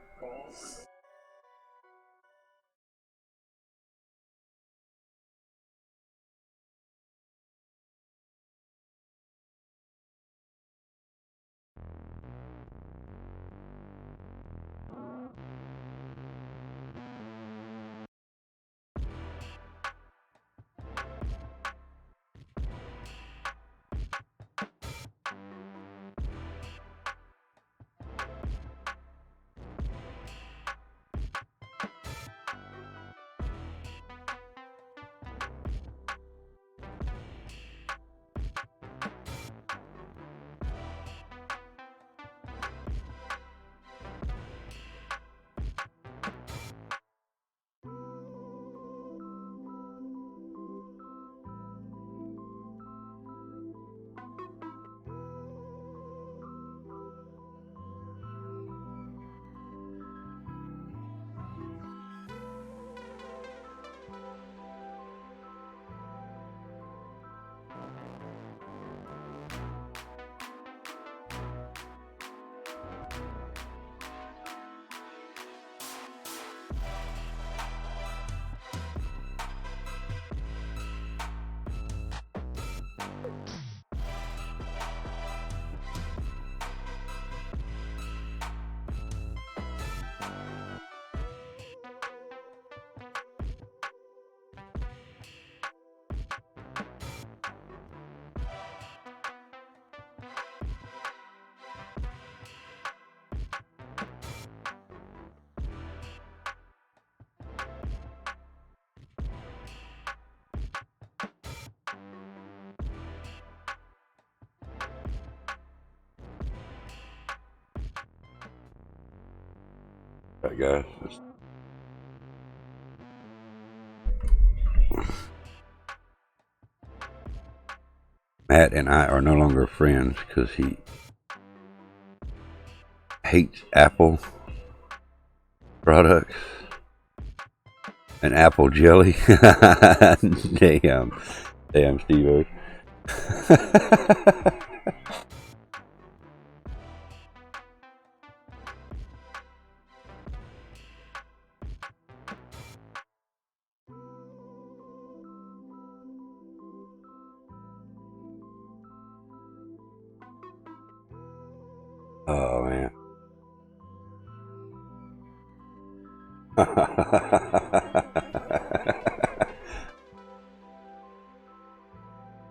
Alright, guys. Matt and I are no longer friends because he hates Apple products and apple jelly. Damn. Damn, Steve-O. Oh, man.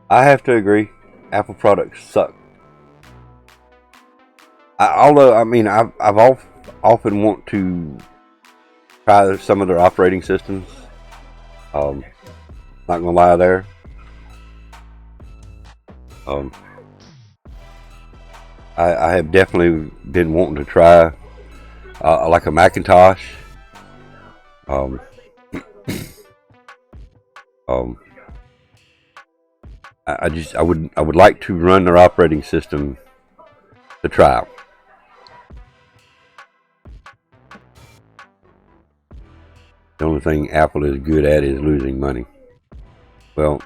I have to agree. Apple products suck. Although, I mean, I've often want to try some of their operating systems. Not gonna lie there. I have definitely been wanting to try like a Macintosh. I would like to run their operating system to try. The only thing Apple is good at is losing money. Well,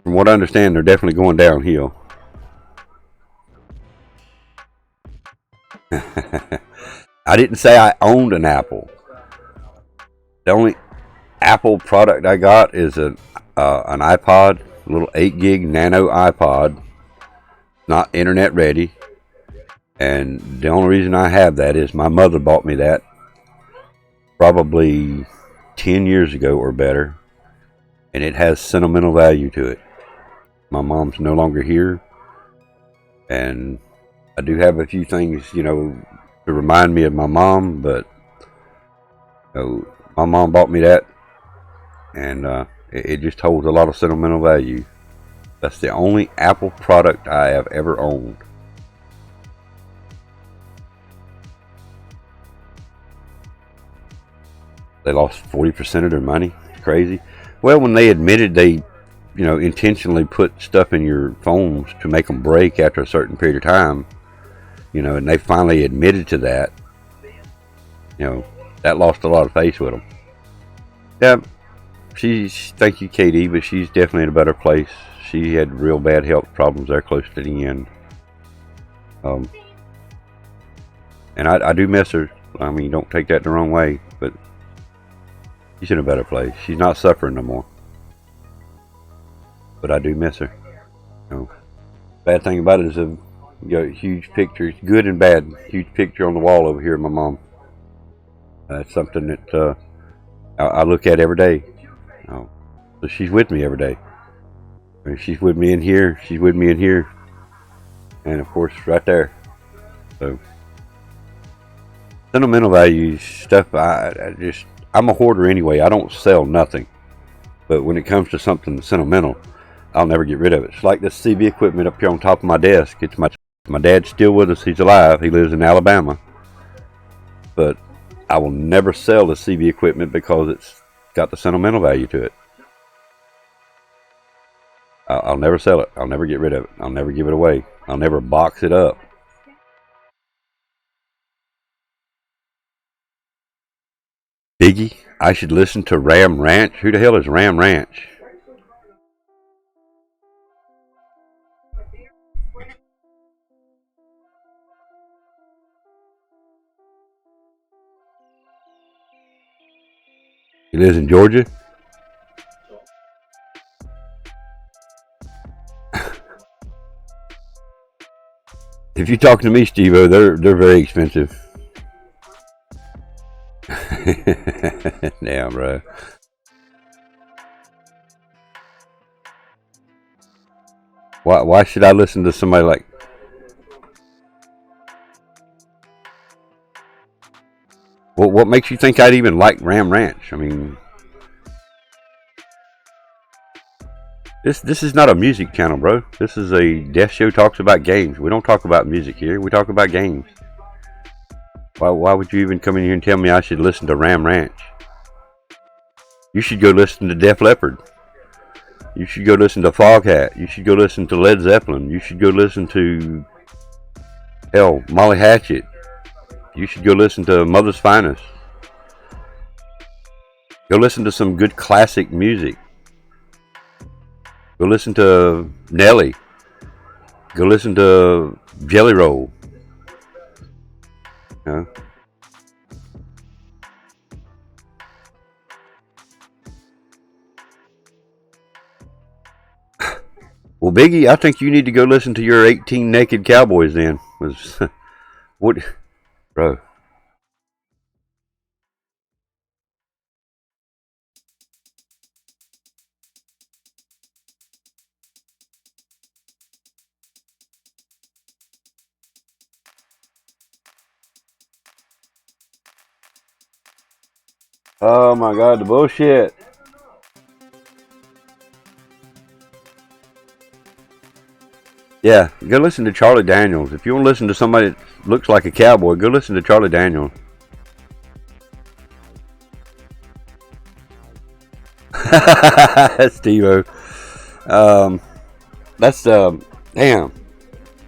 from what I understand, they're definitely going downhill. I didn't say I owned an Apple. The only Apple product I got is an iPod, a little 8 gig nano iPod, not internet ready. And the only reason I have that is my mother bought me that probably 10 years ago or better. And it has sentimental value to it. My mom's no longer here. And I do have a few things, you know, to remind me of my mom, but you know, my mom bought me that, and it just holds a lot of sentimental value. That's the only Apple product I have ever owned. They lost 40% of their money. It's crazy. Well, when they admitted they, you know, intentionally put stuff in your phones to make them break after a certain period of time, you know, and they finally admitted to that, you know, that lost a lot of face with them. Yeah, thank you, Katie, but she's definitely in a better place. She had real bad health problems there close to the end. And I do miss her. I mean, don't take that the wrong way, but she's in a better place. She's not suffering no more. But I do miss her. You know, bad thing about it is you got huge pictures, good and bad, huge picture on the wall over here of my mom. That's something that I look at every day. So she's with me every day. I mean, she's with me in here. She's with me in here. And of course, right there. So sentimental value stuff. I'm a hoarder anyway. I don't sell nothing. But when it comes to something sentimental, I'll never get rid of it. It's like this CB equipment up here on top of my desk. It's my dad's still with us. He's alive. He lives in Alabama. But I will never sell the CB equipment because it's got the sentimental value to it. I'll never sell it. I'll never get rid of it. I'll never give it away. I'll never box it up. Biggie, I should listen to Ram Ranch. Who the hell is Ram Ranch? He lives in Georgia? If you talk to me, Steve-O, they're very expensive. Damn, bro. Why should I listen to somebody like... What makes you think I'd even like Ram Ranch? I mean... This is not a music channel, bro. This is a death show talks about games. We don't talk about music here. We talk about games. Why would you even come in here and tell me I should listen to Ram Ranch? You should go listen to Def Leppard. You should go listen to Foghat. You should go listen to Led Zeppelin. You should go listen to... hell, Molly Hatchet. You should go listen to Mother's Finest. Go listen to some good classic music. Go listen to Nelly. Go listen to Jelly Roll. Yeah. Well, Biggie, I think you need to go listen to your 18 Naked Cowboys then. What, bro? Oh my God, the bullshit. Yeah, go listen to Charlie Daniels. If you want to listen to somebody that looks like a cowboy, go listen to Charlie Daniels. Steve-O. That's damn.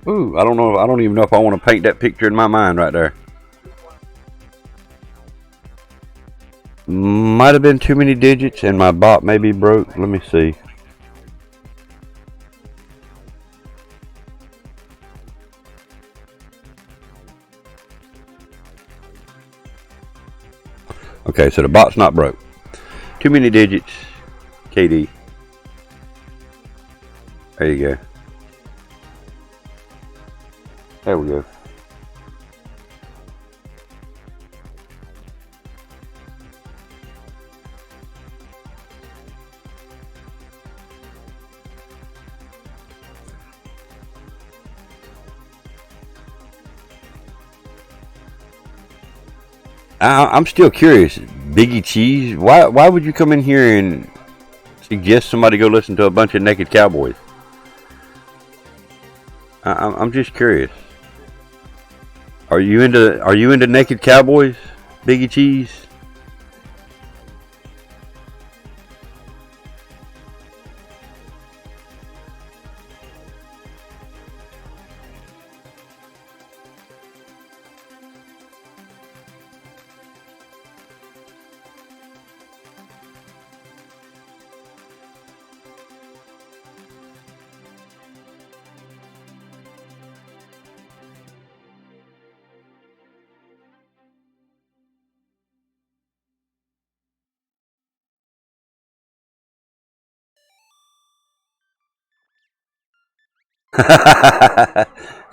Ooh, I don't know. I don't even know if I want to paint that picture in my mind right there. Might have been too many digits, and my bot may be broke. Let me see. Okay, so the bot's not broke. Too many digits, KD. There you go. There we go. I'm still curious, Biggie Cheese. Why would you come in here and suggest somebody go listen to a bunch of Naked Cowboys? I'm just curious. Are you into Naked Cowboys, Biggie Cheese?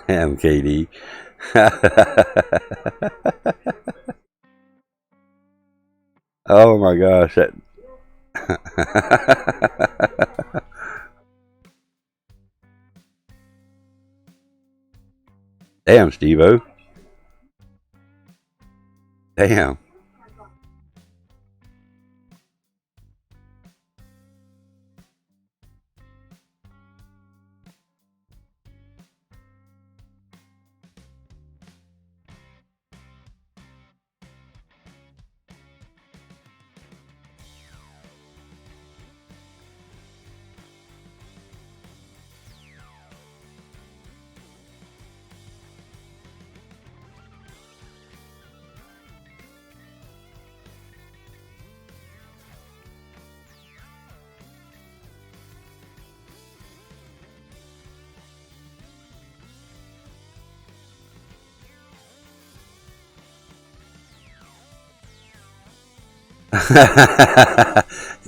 Damn, KD. Oh my gosh, that. Damn, Steve-O. Damn.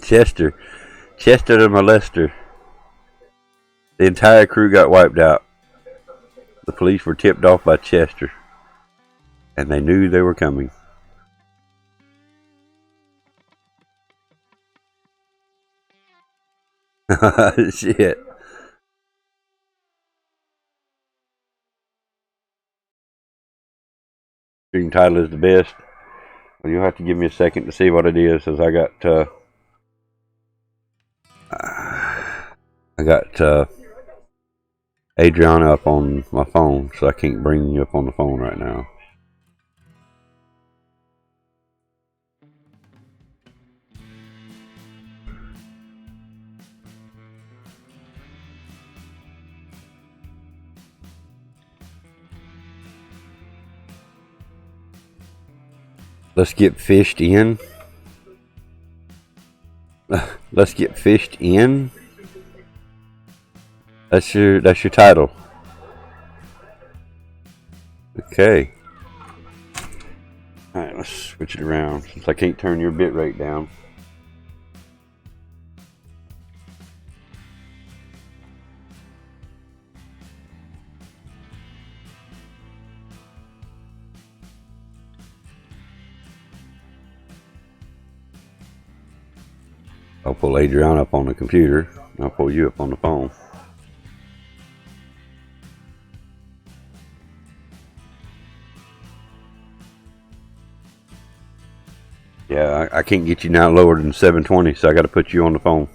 Chester the molester. The entire crew got wiped out. The police were tipped off by Chester, and they knew they were coming. Shit. Stream title is the best. Well, you'll have to give me a second to see what it is, as I got Adriana up on my phone, so I can't bring you up on the phone right now. Let's get fished in. Let's get fished in. That's your title. Okay. Alright, let's switch it around since I can't turn your bit rate down. I'll pull Adrian up on the computer. I'll pull you up on the phone. Yeah, I can't get you now lower than 720, so I got to put you on the phone.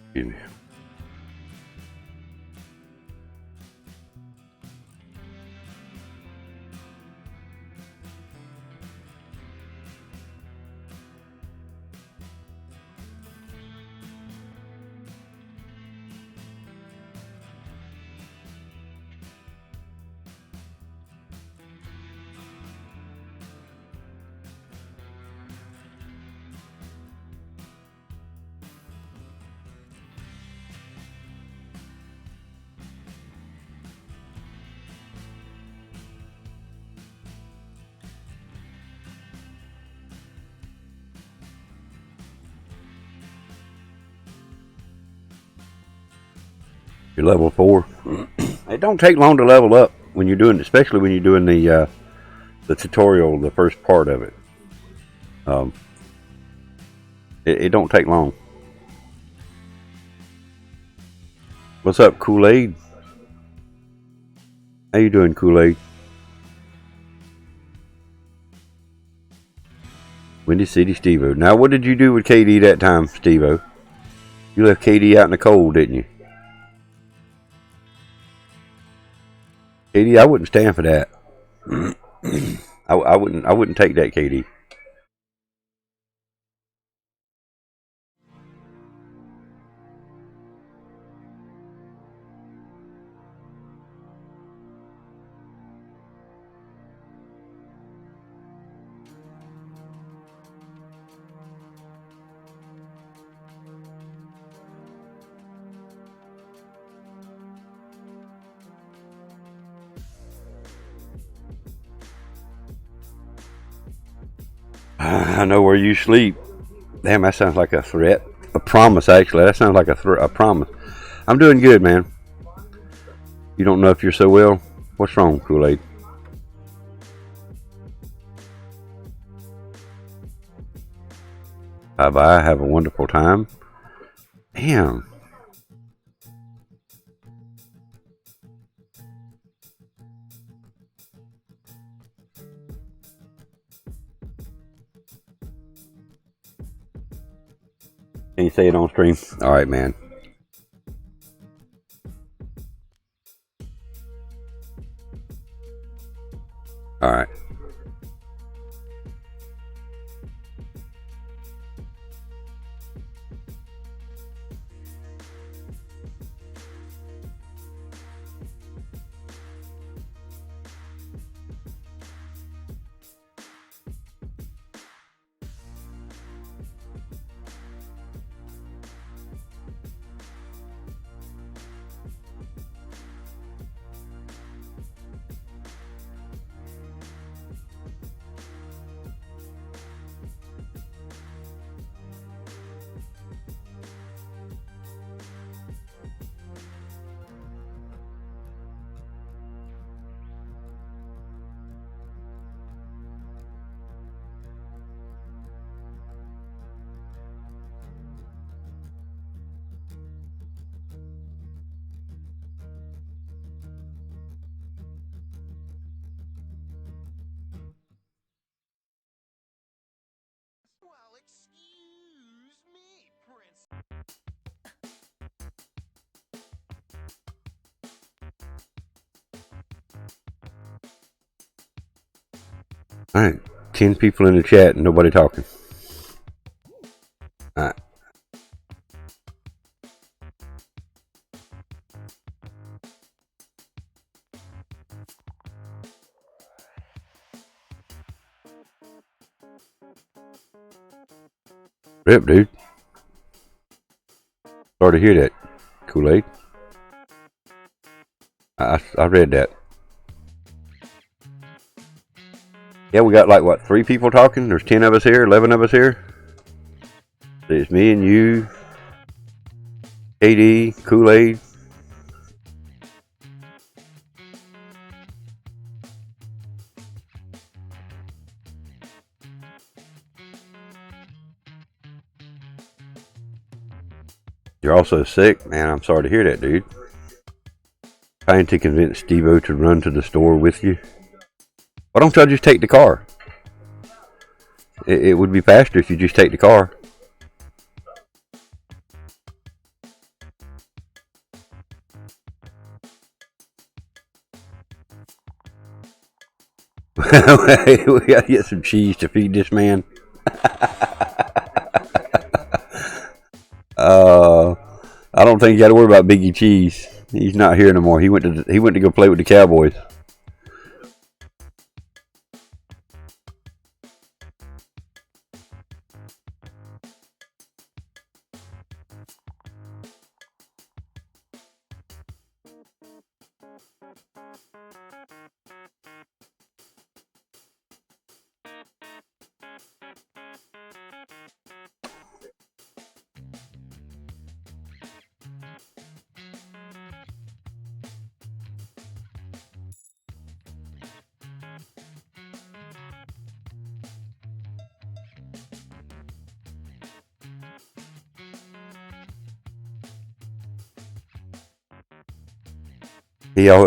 Excuse me. You're level 4. It don't take long to level up when you're doing, especially when you're doing the tutorial, the first part of it. It don't take long. What's up, Kool-Aid? How you doing, Kool-Aid? Windy City Steve-O. Now, what did you do with KD that time, Steve-O? You left KD out in the cold, didn't you? KD, I wouldn't stand for that. I wouldn't take that, KD. I know where you sleep. Damn, that sounds like a threat. A promise, actually. That sounds like a promise. I'm doing good, man. You don't know if you're so well? What's wrong, Kool-Aid? Bye-bye. Have a wonderful time. Damn. Can you say it on stream? All right, man. All right. Well, excuse me, Prince. All right. 10 people in the chat and nobody talking. All right. Rip, dude. Sorry to hear that, Kool-Aid. I read that. Yeah, we got like, what, 3 people talking? There's 10 of us here, 11 of us here. It's me and you, KD, Kool-Aid. You're also sick? Man, I'm sorry to hear that, dude. Trying to convince Steve-O to run to the store with you. Why don't y'all just take the car? It would be faster if you just take the car. We gotta get some cheese to feed this man. I don't think you got to worry about Biggie Cheese. He's not here no more. He went to go play with the Cowboys.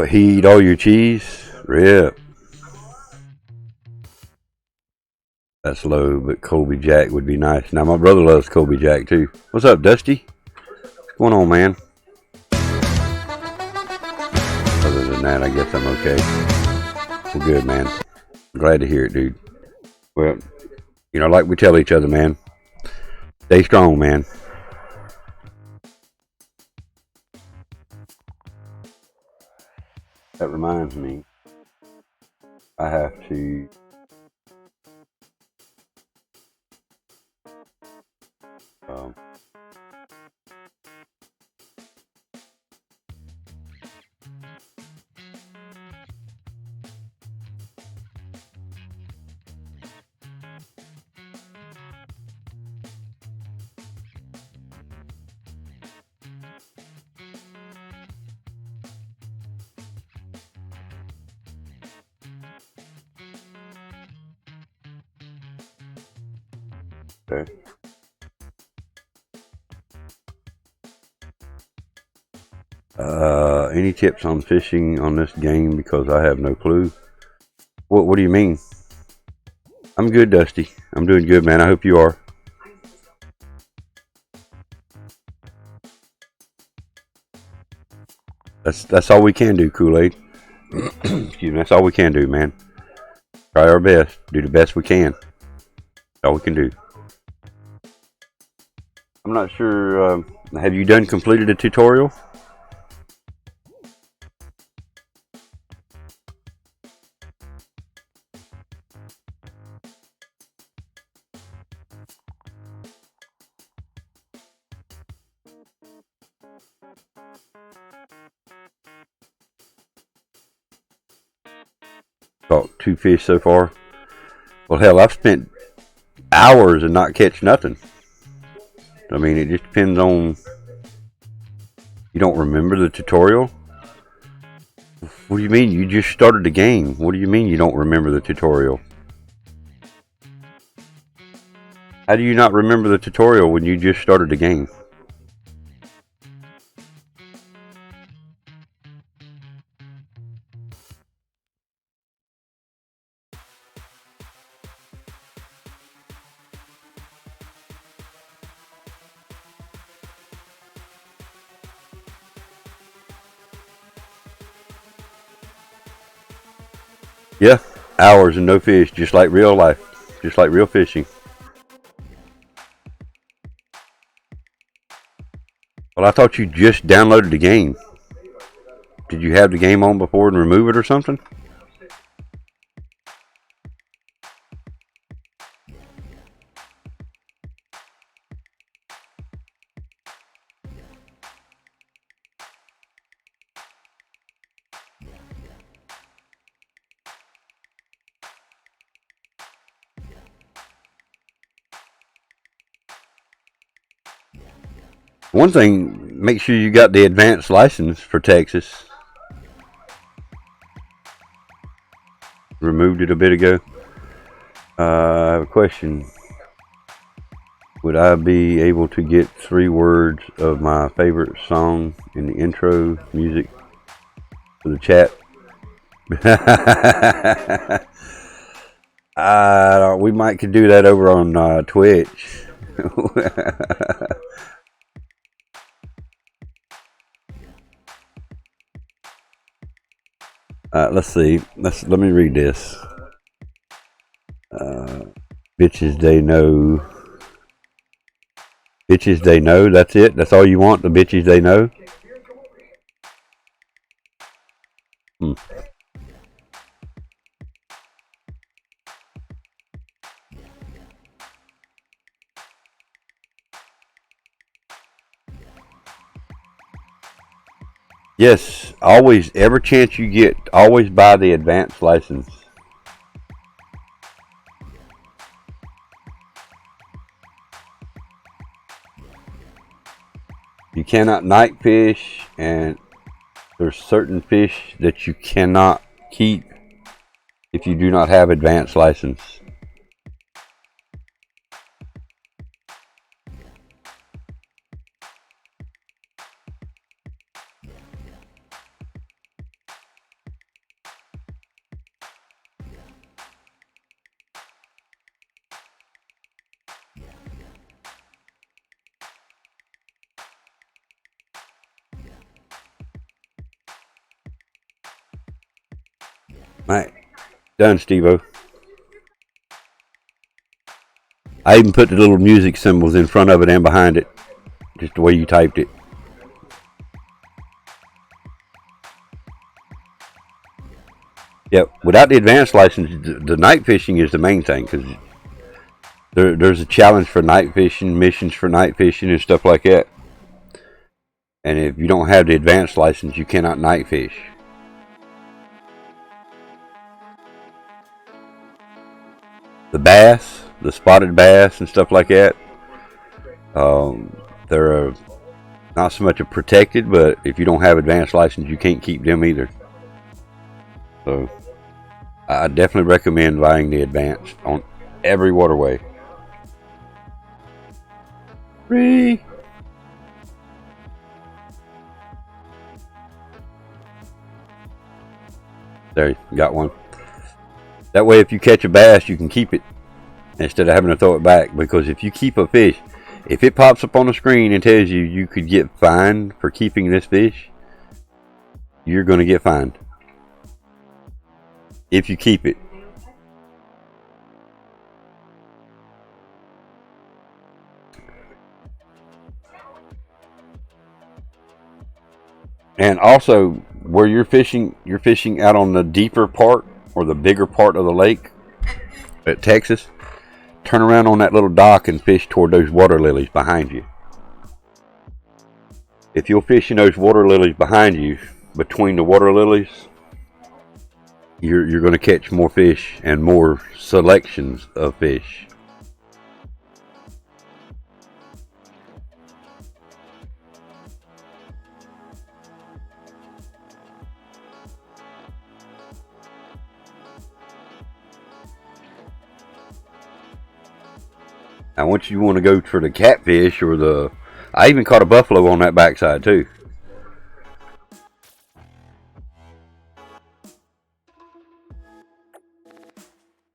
He eat all your cheese? Rip. That's low, but Colby Jack would be nice. Now, my brother loves Colby Jack, too. What's up, Dusty? What's going on, man? Other than that, I guess I'm okay. We're good, man. Glad to hear it, dude. Well, you know, like we tell each other, man. Stay strong, man. That reminds me, I have to okay. Any tips on fishing on this game, because I have no clue. What do you mean? I'm good, Dusty. I'm doing good, man. I hope you are. That's all we can do, Kool-Aid. Excuse me. That's all we can do, man. Try our best. Do the best we can. That's all we can do. I'm not sure. Have you completed a tutorial? Caught 2 fish so far. Well, hell, I've spent hours and not catch nothing. I mean, it just depends on. You don't remember the tutorial? What do you mean? You just started the game. What do you mean you don't remember the tutorial? How do you not remember the tutorial when you just started the game? Yeah, hours and no fish, just like real life, just like real fishing. Well, I thought you just downloaded the game. Did you have the game on before and remove it or something? One thing, make sure you got the advanced license for Texas. Removed it a bit ago. I have a question. Would I be able to get 3 words of my favorite song in the intro music for the chat? We might could do that over on Twitch. Let's see. Let me read this. Bitches they know. Bitches they know. That's it. That's all you want. The bitches they know. Yes, always, every chance you get, always buy the advanced license. You cannot night fish, and there's certain fish that you cannot keep if you do not have advanced license. Alright, done, Steve-O. I even put the little music symbols in front of it and behind it, just the way you typed it. Yep, without the advanced license, the night fishing is the main thing, because there's a challenge for night fishing, missions for night fishing, and stuff like that. And if you don't have the advanced license, you cannot night fish. The bass, the spotted bass and stuff like that, they're not so much a protected, but if you don't have advanced license, you can't keep them either. So I definitely recommend buying the advanced on every waterway. Free. There, you got one. That way, if you catch a bass, you can keep it instead of having to throw it back. Because if you keep a fish, if it pops up on the screen and tells you you could get fined for keeping this fish, you're going to get fined if you keep it. And also, where you're fishing out on the deeper part or the bigger part of the lake at Texas. Turn around on that little dock and fish toward those water lilies behind you. If you'll fish in those water lilies behind you, between the water lilies, you're going to catch more fish and more selections of fish. Now, once you want to go for the catfish or the... I even caught a buffalo on that backside, too.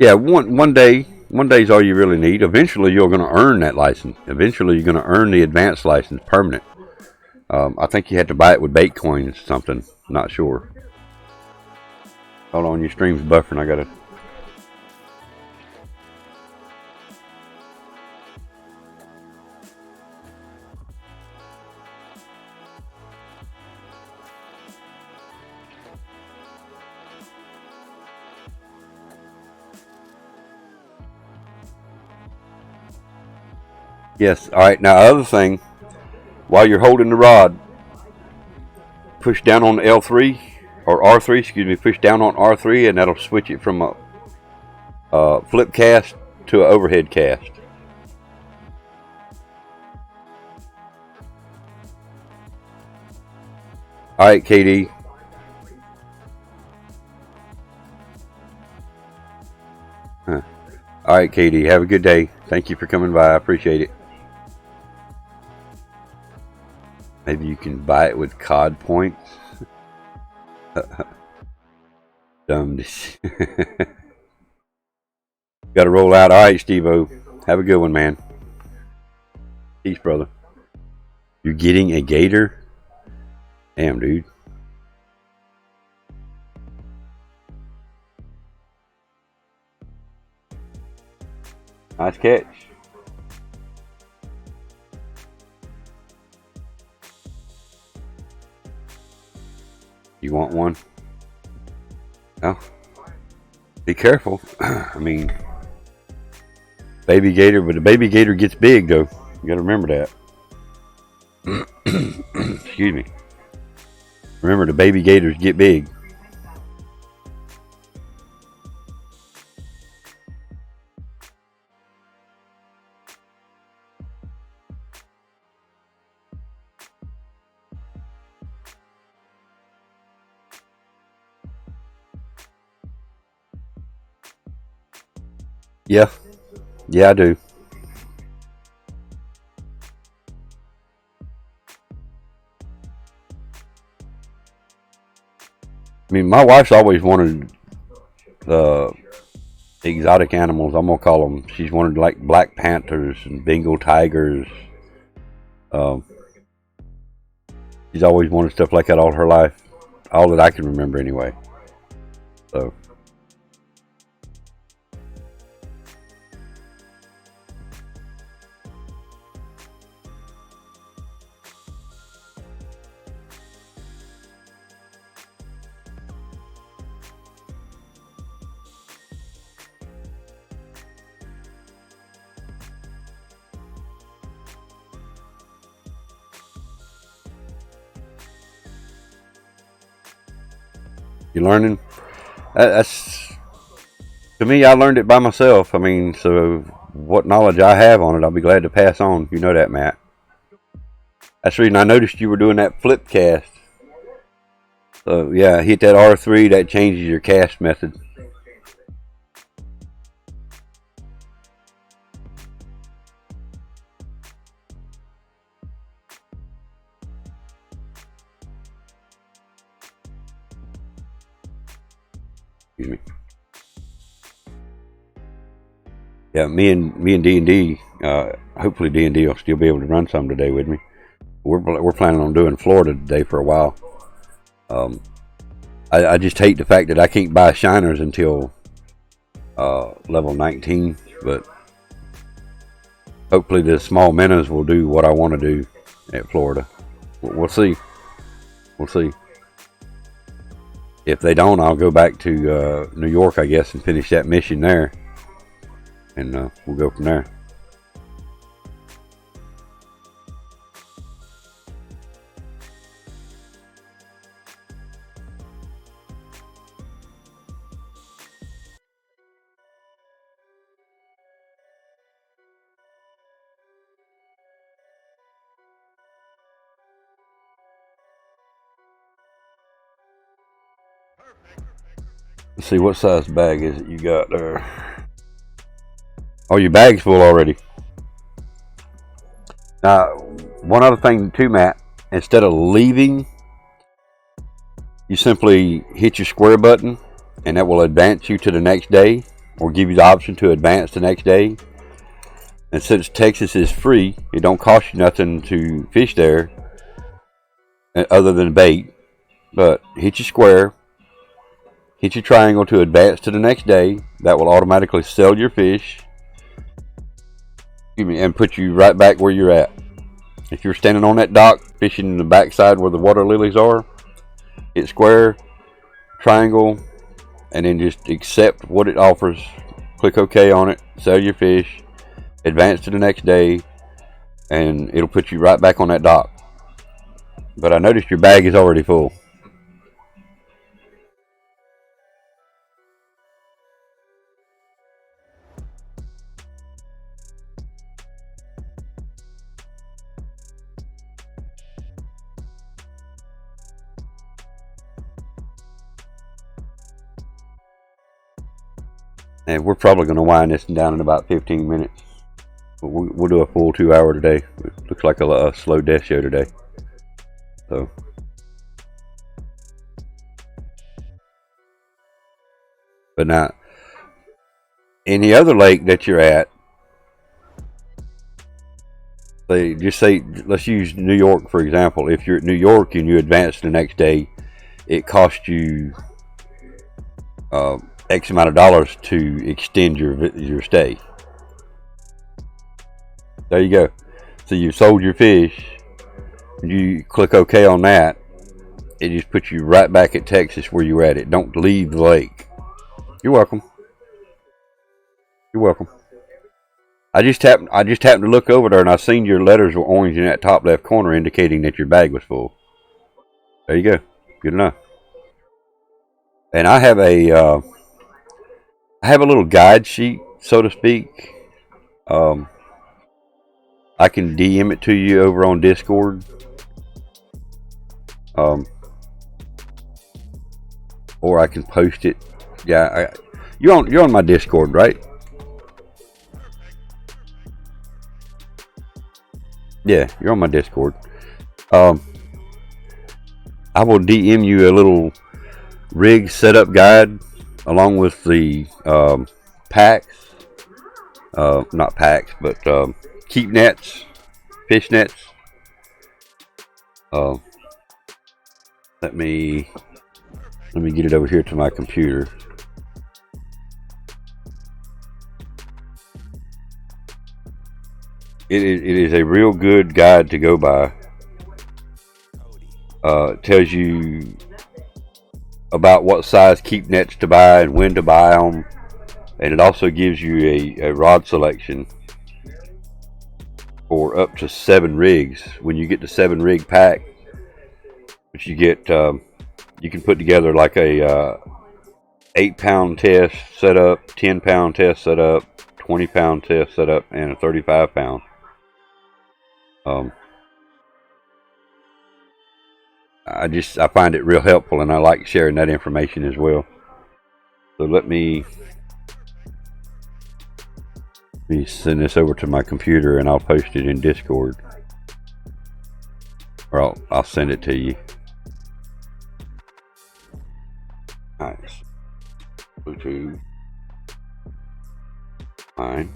Yeah, one day's all you really need. Eventually, you're going to earn that license. Eventually, you're going to earn the advanced license permanent. I think you had to buy it with bait coins or something. Not sure. Hold on, your stream's buffering. I got to... Yes, alright, now other thing, while you're holding the rod, push down on L3, or R3, excuse me, push down on R3 and that'll switch it from a flip cast to an overhead cast. All right, KD. Huh. All right, KD. Have a good day. Thank you for coming by. I appreciate it. Maybe you can buy it with COD points. Dumb. Got to roll out. All right, Steve-O. Have a good one, man. Peace, brother. You're getting a gator? Damn, dude. Nice catch. You want one? No. Be careful. I mean, baby gator, but the baby gator gets big, though. You gotta remember that. Excuse me. Remember, the baby gators get big. Yeah. Yeah, I do. I mean, my wife's always wanted exotic animals. I'm gonna call them. She's wanted like black panthers and Bengal tigers. She's always wanted stuff like that all her life, all that I can remember anyway. So. You learning? That's, to me, I learned it by myself. I mean, so what knowledge I have on it, I'll be glad to pass on. You know that, Matt. That's the reason I noticed you were doing that flip cast. So yeah, hit that R3. That changes your cast method. Excuse me. Yeah, me and D&D. Hopefully D&D will still be able to run some today with me. We're planning on doing Florida today for a while. I just hate the fact that I can't buy shiners until level 19, but hopefully the small minnows will do what I want to do at Florida. We'll see. We'll see. If they don't, I'll go back to New York, I guess, and finish that mission there. And we'll go from there. Let's see, what size bag is it you got there? Oh, your bag's full already. Now, one other thing too, Matt. Instead of leaving, you simply hit your square button, and that will advance you to the next day, or give you the option to advance the next day. And since Texas is free, it don't cost you nothing to fish there, other than bait. But hit your square. Hit your triangle to advance to the next day. That will automatically sell your fish. Excuse me, and put you right back where you're at. If you're standing on that dock fishing in the backside where the water lilies are, hit square, triangle, and then just accept what it offers. Click OK on it, sell your fish, advance to the next day, and it'll put you right back on that dock. But I noticed your bag is already full. And we're probably going to wind this down in about 15 minutes. But we'll do a full 2 hour today. It looks like a slow death show today. So. But now, any other lake that you're at, let's use New York for example. If you're at New York and you advance the next day, it costs you X amount of dollars to extend your stay. There you go. So you sold your fish. You click OK on that. It just puts you right back at Texas where you were at. It don't leave the lake. You're welcome. You're welcome. I just happened to look over there and I seen your letters were orange in that top left corner, indicating that your bag was full. There you go. Good enough. And I have a little guide sheet, so to speak. I can DM it to you over on Discord. Or I can post it. Yeah, you're on my Discord, right? Yeah, you're on my Discord. I will DM you a little rig setup guide along with the packs. Not packs, but keep nets, fish nets. Let me get it over here to my computer. It is a real good guide to go by. It tells you about what size keep nets to buy and when to buy them, and it also gives you a rod selection for up to 7 rigs. When you get the 7 rig pack, which you get, you can put together like a 8-pound test setup, 10-pound test setup, 20-pound test setup, and a 35-pound. I find it real helpful, and I like sharing that information as well. So let me send this over to my computer, and I'll post it in Discord, or I'll send it to you. Nice. Bluetooth. Fine.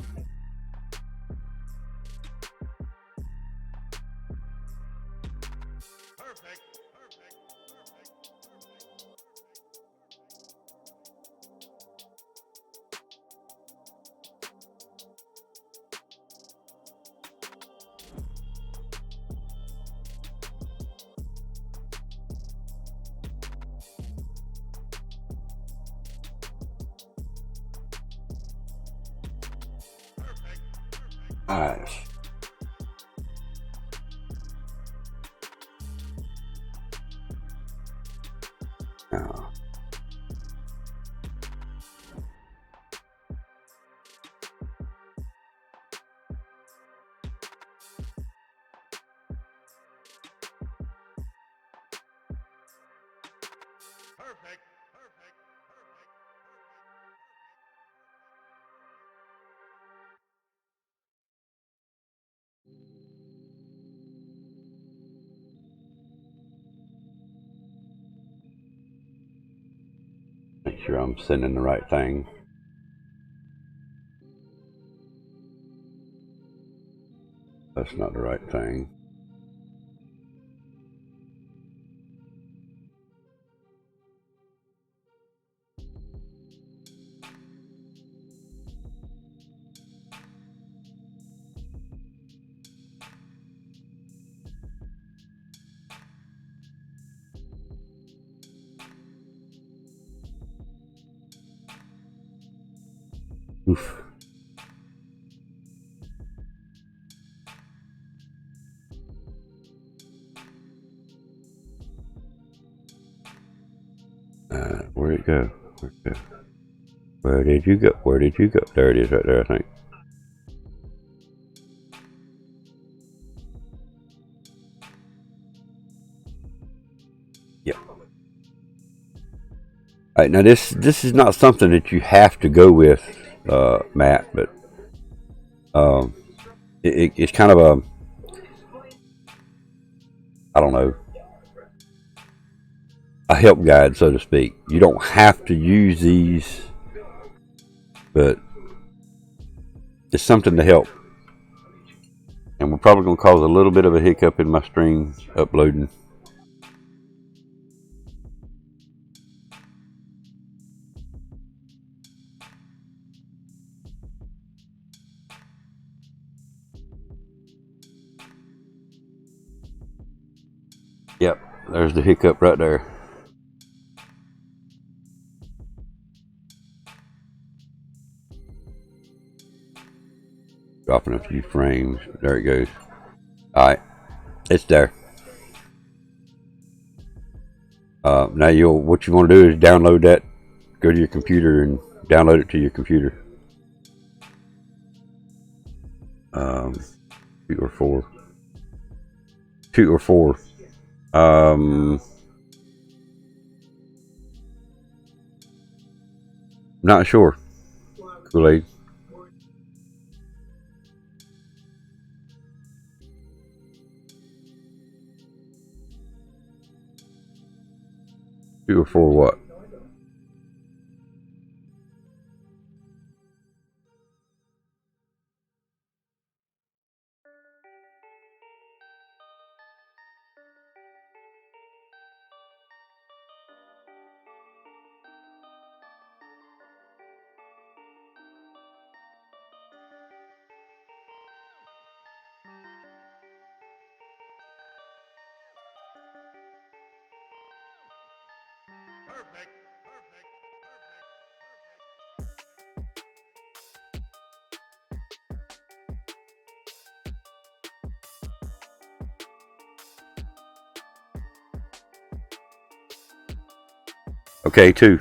Nice. Now, make sure I'm sending the right thing. That's not the right thing. Oof. Where'd it go? Where did you go? Where did you go? There it is right there, I think. Yep. All right, now this is not something that you have to go with, Matt, but it's kind of a, I don't know, a help guide, so to speak. You don't have to use these, but it's something to help. And we're probably going to cause a little bit of a hiccup in my stream uploading. Yep, there's the hiccup right there. Dropping a few frames. There it goes. Alright, it's there. Now what you want to do is download that. Go to your computer and download it to your computer. 2 or 4. 2 or 4. Not sure. Kool-Aid. Two or 4 what? Okay, 2.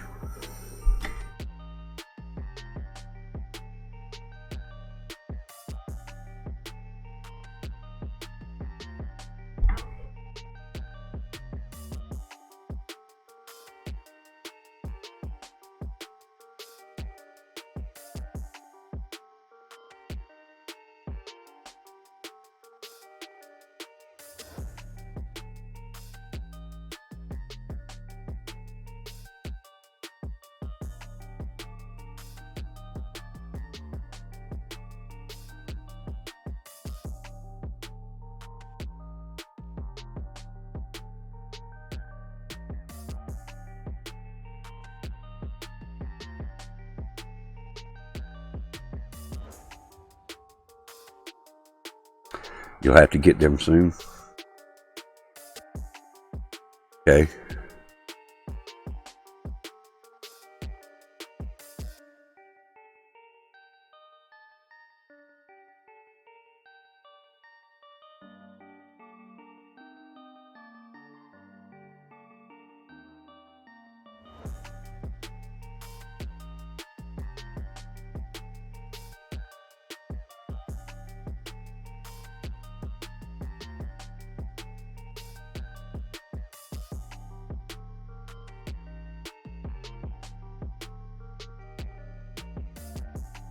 You'll have to get them soon. Okay.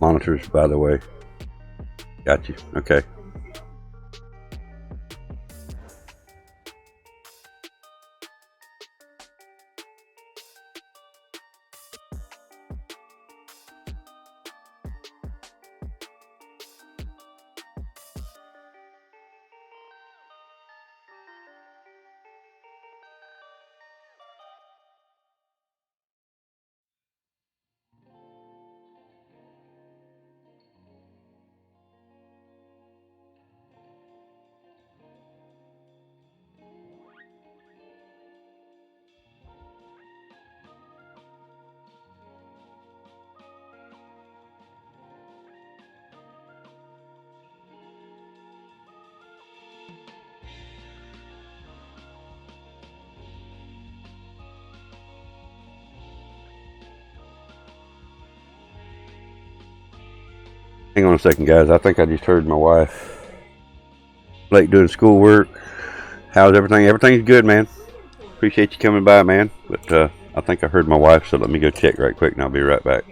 Monitors, by the way. Got you. Okay. Hang on a second, guys. I think I just heard my wife. Blake doing schoolwork. How's everything? Everything's good, man. Appreciate you coming by, man. But I think I heard my wife, so let me go check right quick and I'll be right back.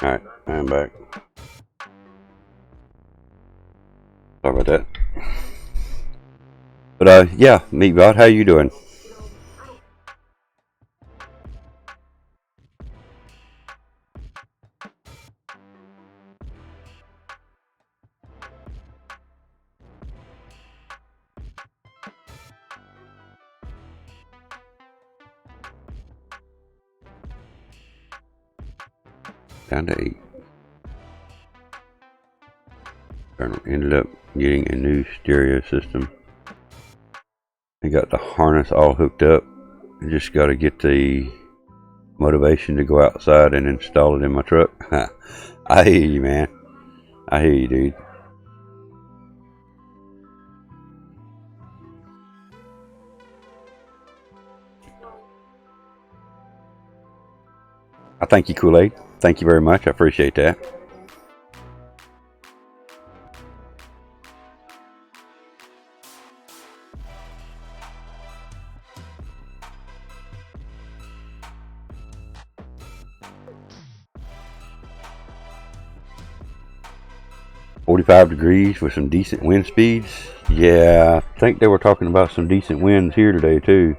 Alright, I'm back. Sorry about that. But yeah, Meatbot, how you doing? Down to 8. Ended up getting a new stereo system. I got the harness all hooked up. I just got to get the motivation to go outside and install it in my truck. I hear you, man. I hear you, dude. I thank you, Kool-Aid. Thank you very much. I appreciate that. 45 degrees with some decent wind speeds. Yeah, I think they were talking about some decent winds here today too.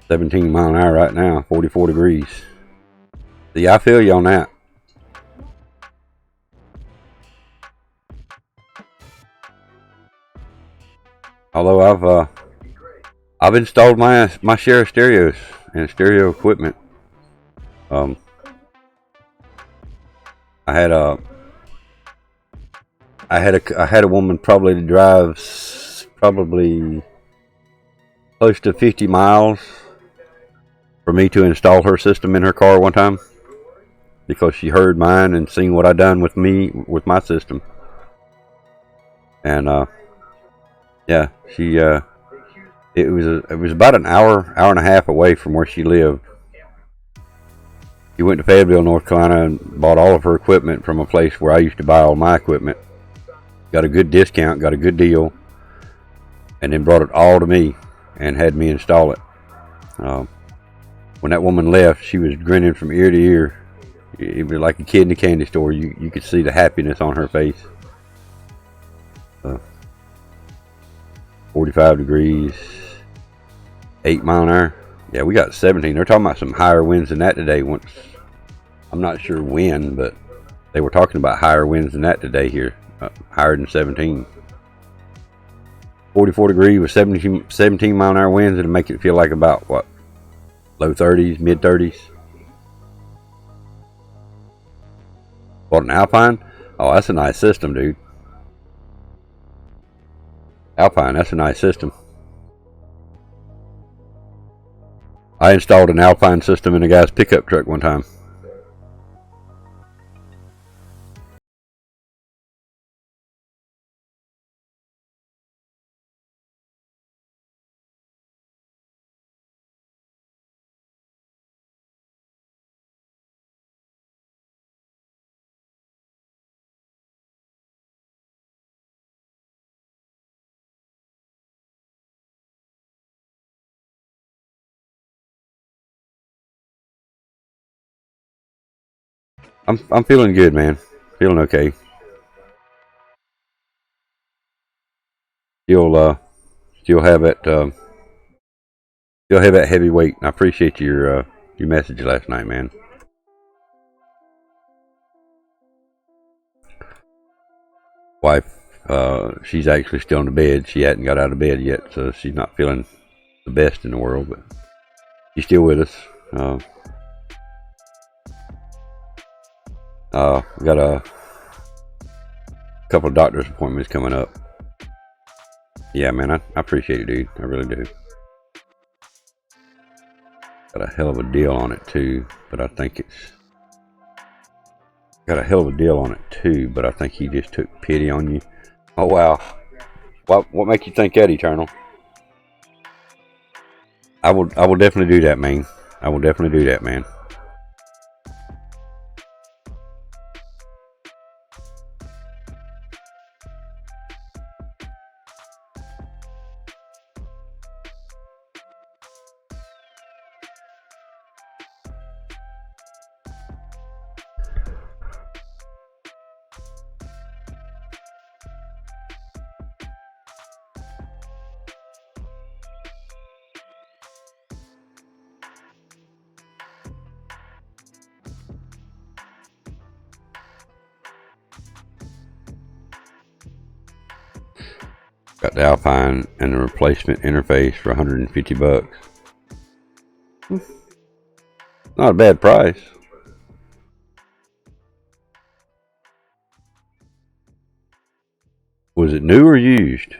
$17 miles an hour right now, 44 degrees. See, I feel you on that. Although I've installed my share of stereos and stereo equipment. I had a woman probably that drives probably close to 50 miles for me to install her system in her car one time, because she heard mine and seen what I done with my system. And yeah, she it was about an hour and a half away from where she lived. She went to Fayetteville, North Carolina, and bought all of her equipment from a place where I used to buy all my equipment. Got a good discount, got a good deal, and then brought it all to me and had me install it. When that woman left, she was grinning from ear to ear. It was like a kid in a candy store. You could see the happiness on her face. 45 degrees, 8 mile an hour. Yeah, we got 17. They're talking about some higher winds than that today. Once, I'm not sure when, but they were talking about higher winds than that today here, higher than 17. 44 degrees with 17 mile an hour winds, it'll make it feel like about what? Low 30s, mid 30s. What, an Alpine? Oh, that's a nice system, dude. Alpine, that's a nice system. I installed an Alpine system in a guy's pickup truck one time. I'm feeling good, man. Feeling okay. Still have that heavy weight. I appreciate your message last night, man. Wife, she's actually still in the bed. She hadn't got out of bed yet, so she's not feeling the best in the world, but she's still with us. We got a couple of doctor's appointments coming up. Yeah, man, I appreciate it, dude. I really do. Got a hell of a deal on it too, but I think he just took pity on you. Oh wow. What makes you think that, Eternal? I will definitely do that, man. I will definitely do that, man. Got the Alpine and the replacement interface for $150. Not a bad price. Was it new or used?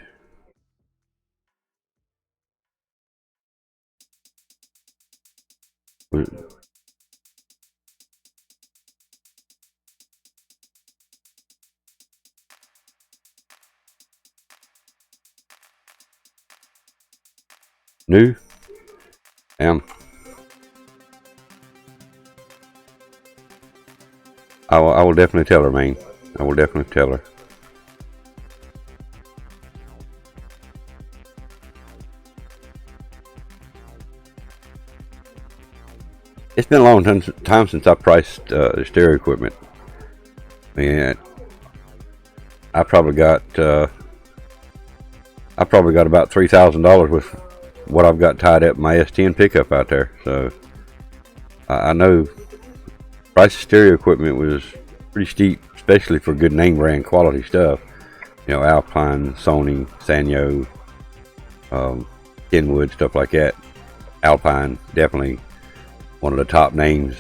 New? Damn. I will definitely tell her, man. I will definitely tell her. it's been a long time since I priced stereo equipment. And I probably got about $3,000 with what I've got tied up in my S10 pickup out there. So I know price of stereo equipment was pretty steep, especially for good name brand quality stuff. You know, Alpine, Sony, Sanyo, Kenwood, stuff like that. Alpine, definitely one of the top names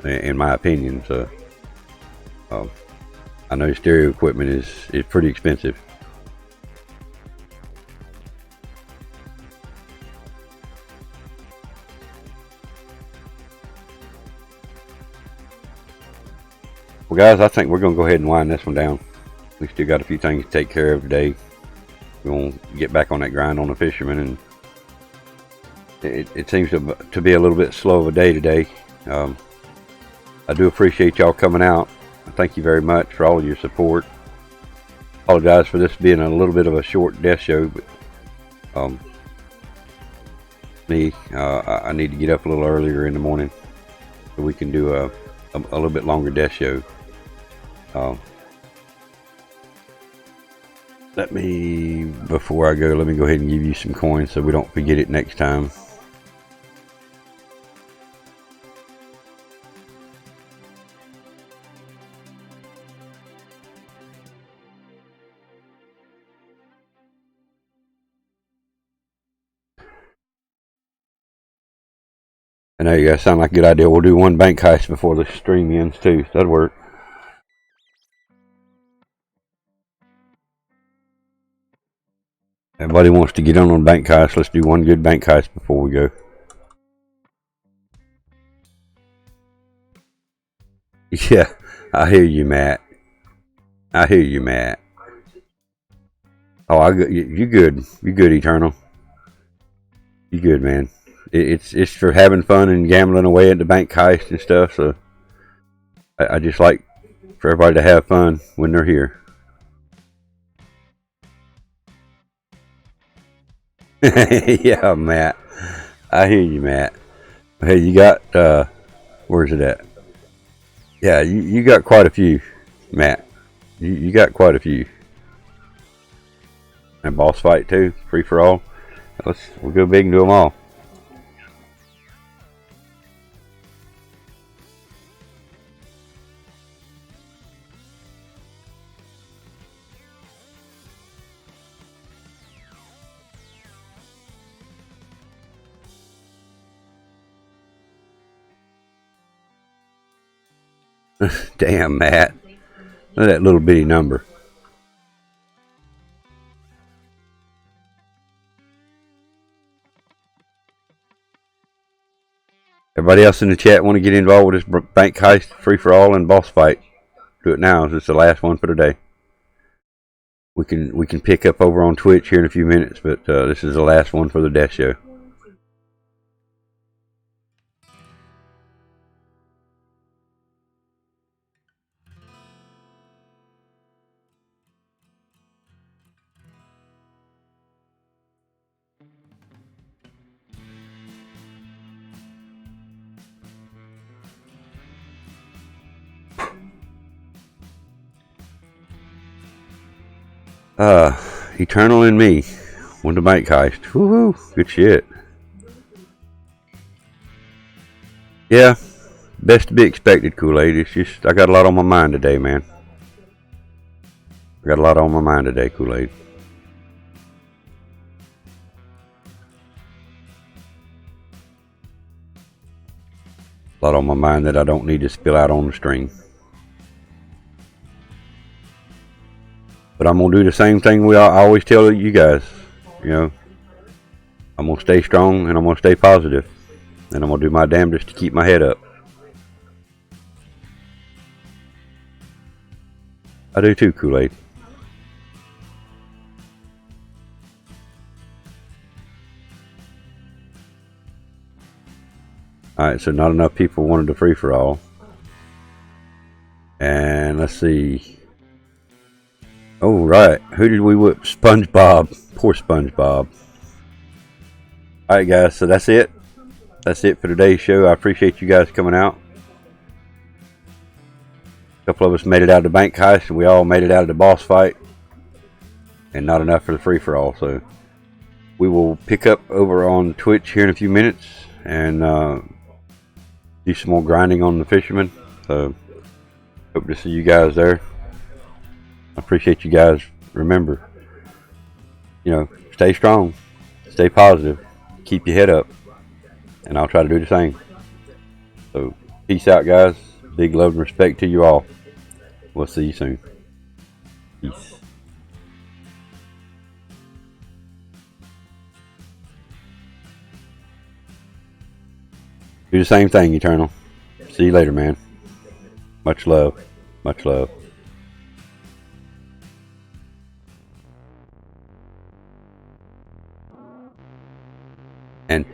in my opinion. So I know stereo equipment is pretty expensive. Well, guys, I think we're going to go ahead and wind this one down. We still got a few things to take care of today. We're going to get back on that grind on the fishermen, and it seems to be a little bit slow of a day today. I do appreciate y'all coming out. Thank you very much for all of your support. Apologize for this being a little bit of a short death show, but I need to get up a little earlier in the morning so we can do a little bit longer death show. Before I go, let me go ahead and give you some coins so we don't forget it next time. I know you guys sound like a good idea. We'll do one bank heist before the stream ends too. That'd work. Everybody wants to get on a bank heist. Let's do one good bank heist before we go. Yeah, I hear you, Matt. I hear you, Matt. Oh, you good. You good, Eternal. You good, man. It's for having fun and gambling away at the bank heist and stuff. So I just like for everybody to have fun when they're here. Yeah, Matt. I hear you, Matt. Hey, you got where's it at? Yeah, you got quite a few, Matt. You got quite a few. And boss fight too, free for all. We'll go big and do them all. Damn, Matt. Look at that little bitty number. Everybody else in the chat want to get involved with this bank heist, free for all, and boss fight? Do it now. It's the last one for today. We can pick up over on Twitch here in a few minutes, but this is the last one for the death show. Eternal and me. Won the bank heist. Woohoo! Good shit. Yeah, best to be expected, Kool-Aid. It's just I got a lot on my mind today, man. I got a lot on my mind today, Kool-Aid. A lot on my mind that I don't need to spill out on the stream. But I'm going to do the same thing I always tell you guys. You know, I'm going to stay strong and I'm going to stay positive. And I'm going to do my damnedest to keep my head up. I do too, Kool-Aid. Alright, so not enough people wanted the free-for-all. And let's see. Oh, right. Who did we whip? SpongeBob. Poor SpongeBob. Alright, guys, so that's it. that's it for today's show. I appreciate you guys coming out. A couple of us made it out of the bank heist, and we all made it out of the boss fight. And not enough for the free-for-all. So we will pick up over on Twitch here in a few minutes and do some more grinding on the fisherman. So hope to see you guys there. I appreciate you guys. Remember, stay strong, stay positive, keep your head up, and I'll try to do the same. So peace out, guys. Big love and respect to you all. We'll see you soon. Peace. Do the same thing, Eternal. See you later, man. Much love. Much love. And